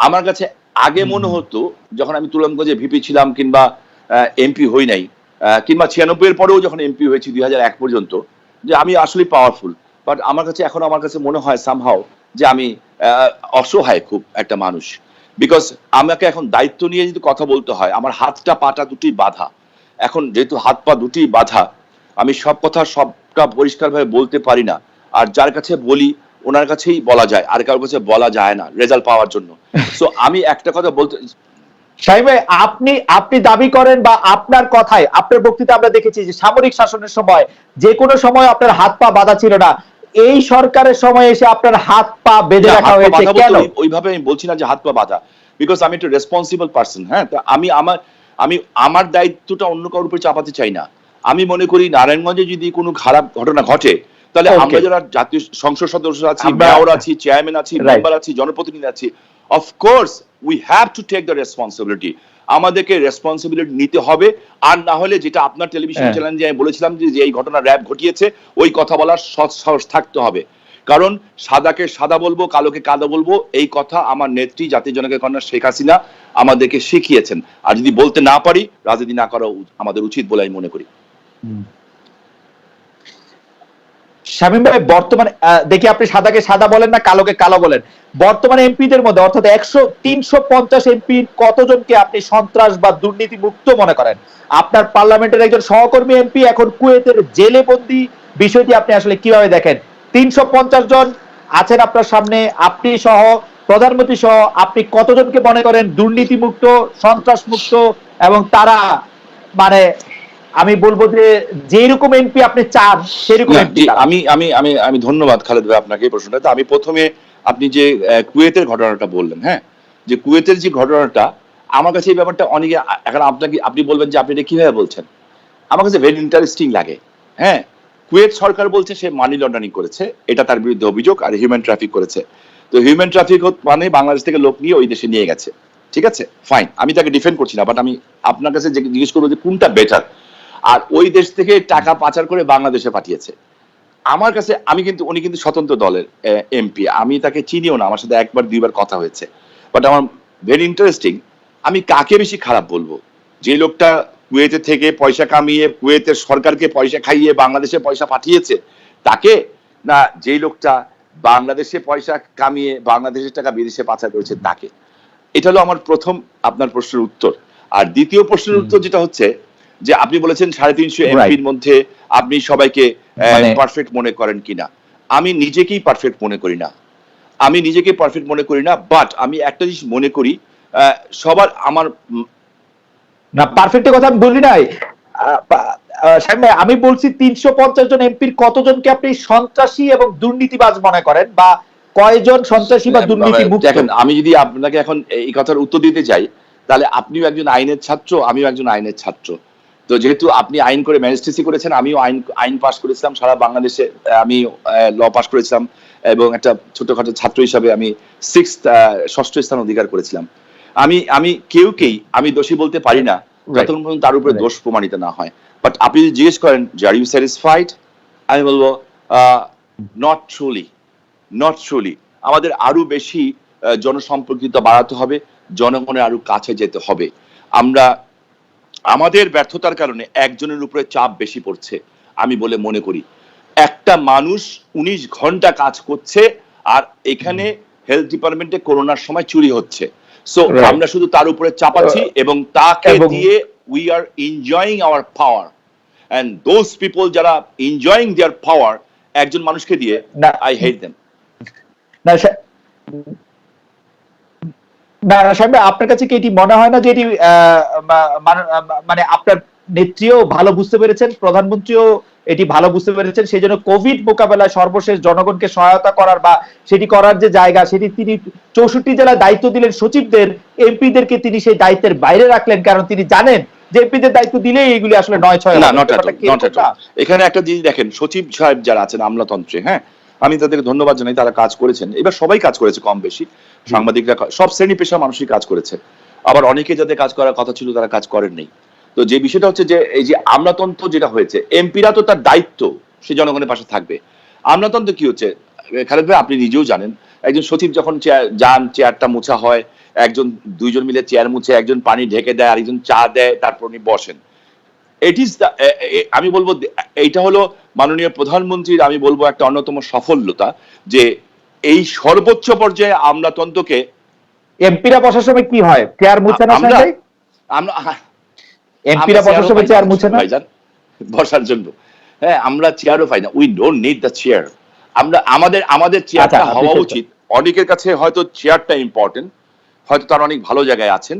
আমার কাছে আগে মনে হতো যখন আমি তুলনাগঞ্জে ভিপি ছিলাম কিংবা এমপি হই নাই, কিংবা 96 এর পরেও যখন এমপি হয়েছি 2001 পর্যন্ত, যে আমি আসলে পাওয়ারফুল। বাট আমার কাছে মনে হয় সামহাও যে আমি অসহায় খুব একটা মানুষ। বিকজ আমাকে এখন দায়িত্ব নিয়ে যদি কথা বলতে হয়, আমার হাতটা পাটা দুটি বাঁধা। এখন যেহেতু হাত পা দুটি বাঁধা, আমি সব কথা সবটা পরিষ্কারভাবে বলতে পারি না। আর যার কাছে বলি ওনার কাছেই বলা যায়, আর কারোর কাছে বলা যায় না রেজাল্ট পাওয়ার জন্য। সো আমি একটা কথা বলতে, শাহীন ভাই, আপনি আপনি দাবি করেন বা আপনার কথায়, আপনার বক্তৃতা আমরা দেখেছি যে সামরিক শাসনের সময় যে কোনো সময় আপনার হাত পা বাঁধা ছিল না, এই সরকারের সময় এসে আপনার হাত পা বেঁধে রাখা হয়েছে কেন? ওইভাবে আমি বলছি না যে হাত পা বাঁধা, বিকজ আমি একটা রেসপন্সিবল পার্সন। হ্যাঁ, তো আমি আমার দায়িত্বটা অন্য কারোর উপর চাপাতে চাই না। আমি মনে করি নারায়ণগঞ্জে যদি কোনো খারাপ ঘটনা ঘটে, তাহলে আমরা যারা জাতীয় সংসদ সদস্য আছি, মেয়র আছি, চেয়ারম্যান আছি, মেম্বার আছি, জনপ্রতিনিধি আছি, of course we have to take the responsibility. আমাদেরকে রেসপন্সিবিলিটি নিতে হবে। আর না হলে যেটা আপনার টেলিভিশন চ্যানেলে আমি বলেছিলাম যে এই ঘটনা র‍্যাব ঘটিয়েছে, ওই কথা বলার সৎ সাহস থাকতে হবে। কারণ সাদাকে সাদা বলবো, কালোকে কালো বলবো, এই কথা আমার নেত্রী জাতির জনকের কন্যা শেখ হাসিনা আমাদেরকে শিখিয়েছেন। আর যদি বলতে না পারি, রাজনীতি না করা আমাদের উচিত বলে আমি মনে করি। শামীম ভাই, বর্তমানে দেখি আপনি সাদাকে সাদা বলেন না কালোকে কালো বলেন, বর্তমানে এমপিদের মধ্যে অর্থাৎ 350 এমপির কতজনকে আপনি সন্ত্রাস বা দুর্নীতি মুক্ত মনে করেন? আপনার পার্লামেন্টের একজন সহকর্মী এমপি এখন কুয়েতের জেলে বন্দী, বিষয়টি আপনি আসলে কিভাবে দেখেন? 350 জন আছেন আপনার সামনে, আপনি সহ, প্রধানমন্ত্রী সহ, আপনি কতজনকে মনে করেন দুর্নীতি মুক্ত, সন্ত্রাস মুক্ত, এবং তারা মানে আমি বলবো যে যেরকম এমপি আপনি চান সেরকম এমপি? আমি আমি আমি আমি ধন্যবাদ খালেদ ভাই আপনাকে এই প্রশ্নটা। আমি প্রথমে আপনি যে কুয়েতের ঘটনাটা বললেন, হ্যাঁ, যে কুয়েতের যে ঘটনাটা, আমার কাছে এই ব্যাপারটা অনেকে, এখন আপনাকে আপনি বলবেন যে আপনি এটা কিভাবে বলছেন, আমার কাছে ভেরি ইন্টারেস্টিং লাগে। হ্যাঁ, কুয়েত সরকার বলছে সে মানি লন্ডারিং করেছে, এটা তার বিরুদ্ধে অভিযোগ, আর হিউম্যান ট্রাফিক করেছে। তো হিউম্যান ট্রাফিক মানে বাংলাদেশ থেকে লোক নিয়ে ওই দেশে নিয়ে গেছে, ঠিক আছে, ফাইন, আমি তাকে ডিফেন্ড করছি না, বাট আমি আপনার কাছে জিজ্ঞেস করবো যে কোনটা বেটার। আর ওই দেশ থেকে টাকা পাচার করে বাংলাদেশে পাঠিয়েছে। আমার কাছে, উনি কিন্তু স্বতন্ত্র দলের এমপি, আমি তাকে চিনিও না, আমার সাথে একবার দুইবার কথা হয়েছে, বাট আমার ভেরি ইন্টারেস্টিং, আমি কাকে বেশি খারাপ বলবো? যে লোকটা কুয়েতে থেকে পয়সা কামিয়ে কুয়েতের সরকারকে পয়সা খাইয়ে বাংলাদেশে পয়সা পাঠিয়েছে তাকে, না যে লোকটা বাংলাদেশে পয়সা কামিয়ে বাংলাদেশের টাকা বিদেশে পাচার করেছে তাকে? এটা হলো আমার প্রথম আপনার প্রশ্নের উত্তর। আর দ্বিতীয় প্রশ্নের উত্তর যেটা হচ্ছে যে আপনি বলেছেন 350 এমপির মধ্যে আপনি সবাইকে পারফেক্ট মনে করেন কিনা। আমি নিজেকেই পারফেক্ট মনে করি না, বাট আমি একটা জিনিস মনে করি, সবার আমার না, পারফেক্টের কথা আমি বলি নাই। আমি বলছি 350 জন এমপির কতজনকে আপনি সন্ত্রাসী এবং দুর্নীতিবাজ মনে করেন, বা কয়জন সন্ত্রাসী বা দুর্নীতি মুক্ত? দেখেন, আমি যদি আপনাকে এখন এই কথার উত্তর দিতে যাই, তাহলে আপনিও একজন আইনের ছাত্র, আমিও একজন আইনের ছাত্র। তো যেহেতু আপনি আইন করে ম্যাজিস্ট্রেসি করেছেন, আমিও আইন পাস করেছিলাম সারা বাংলাদেশে, আমি ল পাস করেছিলাম, এবং একটা ছোটখাটো ছাত্র হিসাবে আমি ষষ্ঠ স্থান অধিকার করেছিলাম। আমি কেউকেই আমি দোষী বলতে পারি না যতক্ষণ পর্যন্ত তার উপরে দোষ প্রমাণিত না হয়। বাট আপনি যদি জিজ্ঞেস করেন যে আর ইউ স্যাটিসফাইড, আমি বলবো নট ট্রুলি। আমাদের আরো বেশি জনসম্পর্কিতা বাড়াতে হবে, জনগণের আরো কাছে যেতে হবে। আমাদের ব্যর্থতার কারণে একজনের উপরে চাপ বেশি পড়ছে আমি বলে মনে করি। একটা মানুষ 19 ঘন্টা কাজ করছে, আর এখানে হেলথ ডিপার্টমেন্টে করোনার সময় চুরি হচ্ছে। সো আমরা শুধু তার উপরে চাপাচ্ছি, এবং তাকে দিয়ে we are enjoying our power, and those people যারা এনজয়িং দেয়ার পাওয়ার একজন মানুষকে দিয়ে, আই হেট দেম। না সাহেব, আপনার কাছে কি এটি মনে হয় না যে এটি মানে আপনার নেত্রীও ভালো বুঝতে পেরেছেন, প্রধানমন্ত্রীও এটি ভালো বুঝতে পেরেছেন, সেই জন্য কোভিড মোকাবেলায় সর্বশেষ জনগণকে সহায়তা করার বা সেটি করার যে জায়গা, সেটি তিনি 64 জেলায় দায়িত্ব দিলেন সচিবদের, এমপিদেরকে তিনি সেই দায়িত্বের বাইরে রাখলেন, কারণ তিনি জানেন যে এমপিদের দায়িত্ব দিলেই এগুলি আসলে 9-6 না, নট এট অল। এখানে একটা জিনিস দেখেন, সচিব সাহেব যারা আছেন আমলাতন্ত্রে, হ্যাঁ, আমি তাদেরকে ধন্যবাদ জানাই, তারা কাজ করেছেন। এবার সবাই কাজ করেছে কম বেশি, সাংবাদিকরা, সব শ্রেণী পেশার মানুষই কাজ করেছে। আবার অনেকে যাদের কাজ করার কথা ছিল তারা কাজ করেননি। তো যে বিষয়টা হচ্ছে যে এই যে আমলাতন্ত্র যেটা হয়েছে, এমপিরা তো তার দায়িত্ব সে জনগণের পাশে থাকবে। আমলাতন্ত্র কি হচ্ছে খালেদ ভাই, আপনি নিজেও জানেন, একজন সচিব যখন চেয়ারটা মোছা হয়, দুইজন মিলে চেয়ার মুছে, একজন পানি ঢেকে দেয়, আরেকজন চা দেয়, তারপর উনি বসেন। আমি বলবো এইটা হলো মাননীয় প্রধানমন্ত্রীর, আমি বলবো একটা অন্যতম সফলতা, যে এই সর্বোচ্চ পর্যায়ে আমলাতন্ত্রকে। এমপিরা বসার সময় কি হয়, চেয়ার মুছে না? এমপিরা বসার সময় চেয়ার মুছে না বসার জন্য? হ্যাঁ, আমরা চেয়ারও পাই না, we don't need the chair. আমরা আমাদের আমাদের চেয়ারটা আচ্ছা, হওয়া উচিত, অনেকের কাছে হয়তো চেয়ারটা ইম্পর্টেন্ট, হয়তো তারা অনেক ভালো জায়গায় আছেন,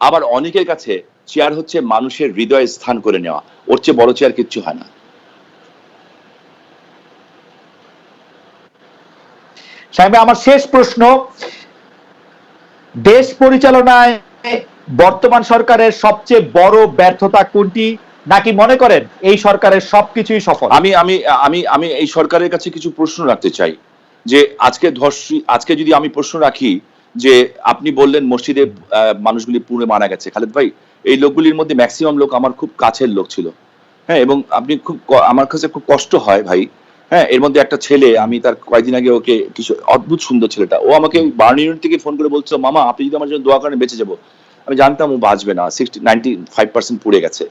আবার অনেকের কাছে চেয়ার হচ্ছে মানুষের হৃদয়ে স্থান করে নেওয়া, ওর চেয়ে বড় চেয়ার কিচ্ছু হয় না। সাহেব, আমার শেষ প্রশ্ন, দেশ পরিচালনায় বর্তমান সরকারের সবচেয়ে বড় ব্যর্থতা কোনটি, নাকি মনে করেন এই সরকারের সবকিছুই সফল? আমি আমি আমি আমি এই সরকারের কাছে কিছু প্রশ্ন রাখতে চাই, যে আজকে যদি আমি প্রশ্ন রাখি যে আপনি বললেন মসজিদে মানুষগুলি পুড়ে মারা গেছে, খালেদ ভাই এই লোকগুলির মধ্যে ম্যাক্সিমাম লোক আমার খুব কাছের লোক ছিল। হ্যাঁ, এবং আপনি আমার কাছে খুব কষ্ট হয় ভাই। হ্যাঁ, এর মধ্যে একটা ছেলে, আমি তার কয়েকদিন আগে ওকে কিছু, অদ্ভুত সুন্দর ছেলেটা, ও আমাকে বার্ন ইউনিট থেকে ফোন করে বলছিল, মামা আপনি যদি আমার জন্য দোয়া করেন বেঁচে যাবো। আমি জানতাম ও বাঁচবে না, 95% পুড়ে গেছে।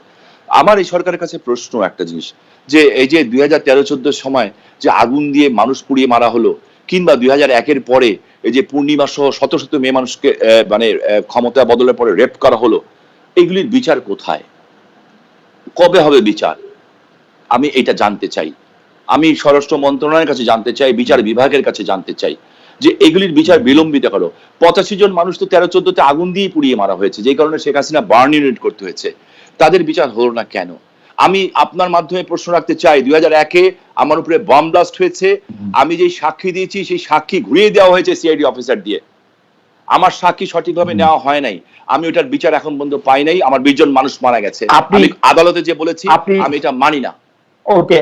আমার এই সরকারের কাছে প্রশ্ন একটা জিনিস, যে এই যে 2013-14 সময় যে আগুন দিয়ে মানুষ পুড়িয়ে মারা হলো, কিংবা 2001-এর পরে এই যে পূর্ণিমা সহ শত শত মেয়ে মানুষকে মানে ক্ষমতা বদলের পরে রেপ করা হলো, এইগুলির বিচার কোথায়, কবে হবে বিচার? আমি এটা জানতে চাই। আমি স্বরাষ্ট্র মন্ত্রণালয়ের কাছে জানতে চাই, বিচার বিভাগের কাছে জানতে চাই যে এগুলির বিচার বিলম্বিত করো। 85 জন মানুষ তো 13-14-তে আগুন দিয়ে পুড়িয়ে মারা হয়েছে, যেই কারণে শেখ হাসিনা বার্ন ইউনিট করতে হয়েছে, তাদের বিচার হলো না কেন? আমি আপনার মাধ্যমে প্রশ্ন রাখতে চাই, 2001-এ আমার উপরে বম ব্লাস্ট হয়েছে, আমি যেই সাক্ষী দিয়েছি সেই সাক্ষী ঘুরিয়ে দেওয়া হয়েছে সিআইডি অফিসার দিয়ে, আমার সাক্ষী সঠিকভাবে নেওয়া হয় নাই, আমি ওটার বিচার এখন পর্যন্ত পাই নাই, আমার 20 জন মানুষ মারা গেছে, আমি আদালতে যে বলেছি আমি এটা মানি না। ওকে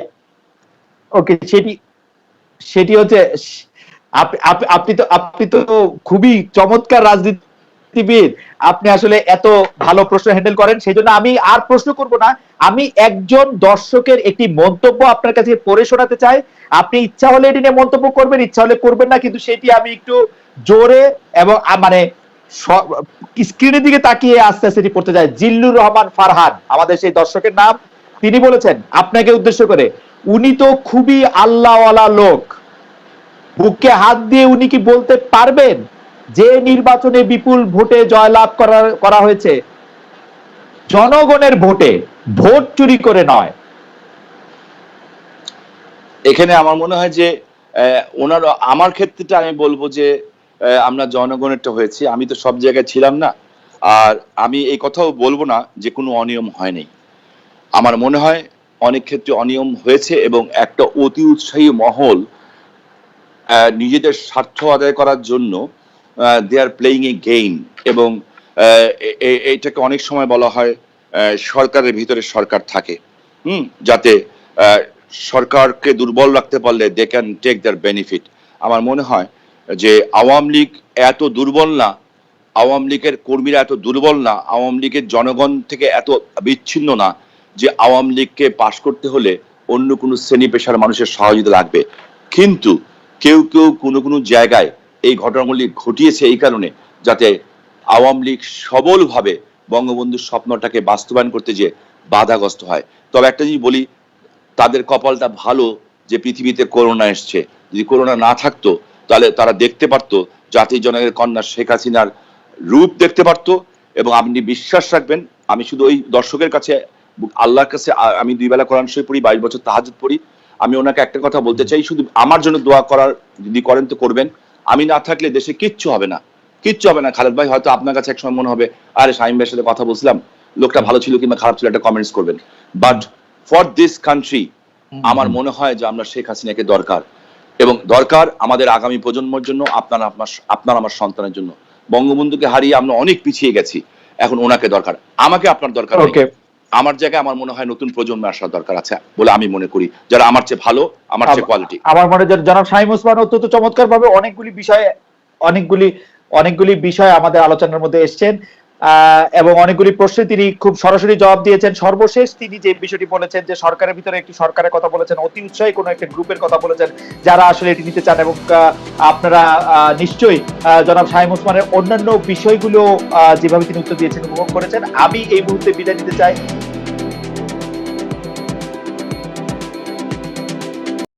ওকে, সেটি হচ্ছে, আপনি তো খুবই চমৎকার রাজনীতিবিদ, আপনি আসলে এত ভালো প্রশ্ন হ্যান্ডেল করেন, সেই জন্য আমি আর প্রশ্ন করব না। আমি একজন দর্শকের একটি মন্তব্য আপনার কাছে পড়ে শোনাতে চাই। আপনি ইচ্ছা হলে এটি নিয়ে মন্তব্য করবেন, ইচ্ছা হলে করবেন না, কিন্তু সেটি আমি একটু জোরে এবং মানে স্ক্রিনের দিকে তাকিয়ে আস্তে আস্তে পড়তে চাই। জিল্লুর রহমান ফারহান, আমাদের সেই দর্শকের নাম, তিনি বলেছেন আপনাকে উদ্দেশ্য করে, উনি তো খুবই আল্লাহওয়ালা লোক, বুকে হাত দিয়ে উনি কি বলতে পারবেন যে নির্বাচনে বিপুল ভোটে জয়লাভ করা হয়েছে জনগণের ভোটে, ভোট চুরি করে নয়? এখানে আমার মনে হয় যে ওনার, আমার ক্ষেত্রেটা আমি বলবো যে আমরা জনগণেরটা হয়েছি, আমি তো সব জায়গায় ছিলাম না, আর আমি এই কথাও বলবো না যে কোনো অনিয়ম হয়নি। আমার মনে হয় অনেক ক্ষেত্রে অনিয়ম হয়েছে, এবং একটা অতি উৎসাহী মহল নিজেদের স্বার্থ আদায় করার জন্য দে আর প্লেইং এ গেম, এবং এইটাকে অনেক সময় বলা হয় সরকারের ভিতরে সরকার থাকে, যাতে সরকারকে দুর্বল রাখতে পারলে they can take their benefit. আমার মনে হয় যে আওয়ামী লীগ এত দুর্বল না, আওয়ামী লীগের কর্মীরা এত দুর্বল না, আওয়ামী লীগের জনগণ থেকে এত বিচ্ছিন্ন না যে আওয়ামী লীগকে পাশ করতে হলে অন্য কোনো শ্রেণী পেশার মানুষের সহযোগিতা লাগবে। কিন্তু কেউ কেউ কোনো কোনো জায়গায় এই ঘটনাগুলি ঘটিয়েছে এই কারণে যাতে আওয়ামী লীগ সবলভাবে বঙ্গবন্ধুর স্বপ্নটাকে বাস্তবায়ন করতে যে বাধাগ্রস্ত হয়। তবে একটা জিনিস বলি, তাদের কপালটা ভালো যে পৃথিবীতে করোনা এসছে, যদি করোনা না থাকতো তাহলে তারা দেখতে পারতো জাতির জনকের কন্যা শেখ হাসিনার রূপ দেখতে পারতো। এবং আপনি বিশ্বাস রাখবেন, আমি শুধু ওই দর্শকের কাছে, আল্লাহর কাছে, আমি 2 বেলা কোরআন শরীফ পড়ি, 22 বছর তাহাজ্জুদ পড়ি, আমি ওনাকে একটা কথা বলতে চাই, শুধু আমার জন্য দোয়া করার, যদি করেন তো করবেন, আমি না থাকলে দেশে কিচ্ছু হবে না, কিচ্ছু হবে না। খালেদ ভাই, হয়তো আপনার কাছে একসময় মনে হবে আরে শামীম ভাইয়ের সাথে কথা বলছিলাম, লোকটা ভালো ছিল কিংবা খারাপ ছিল, একটা কমেন্টস করবেন, বাট ফর দিস কান্ট্রি আমার মনে হয় যে আমরা শেখ হাসিনাকে দরকার, এবং দরকার আমাদের আগামী প্রজন্মের জন্য, আপনার আমার সন্তানের জন্য। বঙ্গবন্ধুকে হারিয়ে আমরা অনেক পিছিয়ে গেছি, এখন ওনাকে দরকার, আমাকে আপনার দরকার নেই। আমার জায়গায় আমার মনে হয় নতুন প্রজন্মে আসার দরকার আছে বলে আমি মনে করি, যারা আমার চেয়ে ভালো, আমার চেয়ে কোয়ালিটি। আমার মনে হয় জনাব শামীম ওসমান অত্যন্ত চমৎকার ভাবে অনেকগুলি বিষয় আমাদের আলোচনার মধ্যে এসছেন, এবং অনেকগুলি প্রশ্নে তিনি খুব সরাসরি জবাব দিয়েছেন। সর্বশেষ তিনি যে বিষয়টি বলেছেন যে সরকারের ভিতরে একটি সরকারের কথা বলেছেন, অতি উৎসাহী কোনো একটা গ্রুপের কথা বলেছেন যারা আসলে এটি নিতে চান, এবং আপনারা নিশ্চয়ই জনাব শামীম ওসমানের অন্যান্য বিষয়গুলো যেভাবে তিনি উত্তর দিয়েছেন উপভোগ করেছেন। আমি এই মুহূর্তে বিদায় নিতে চাই।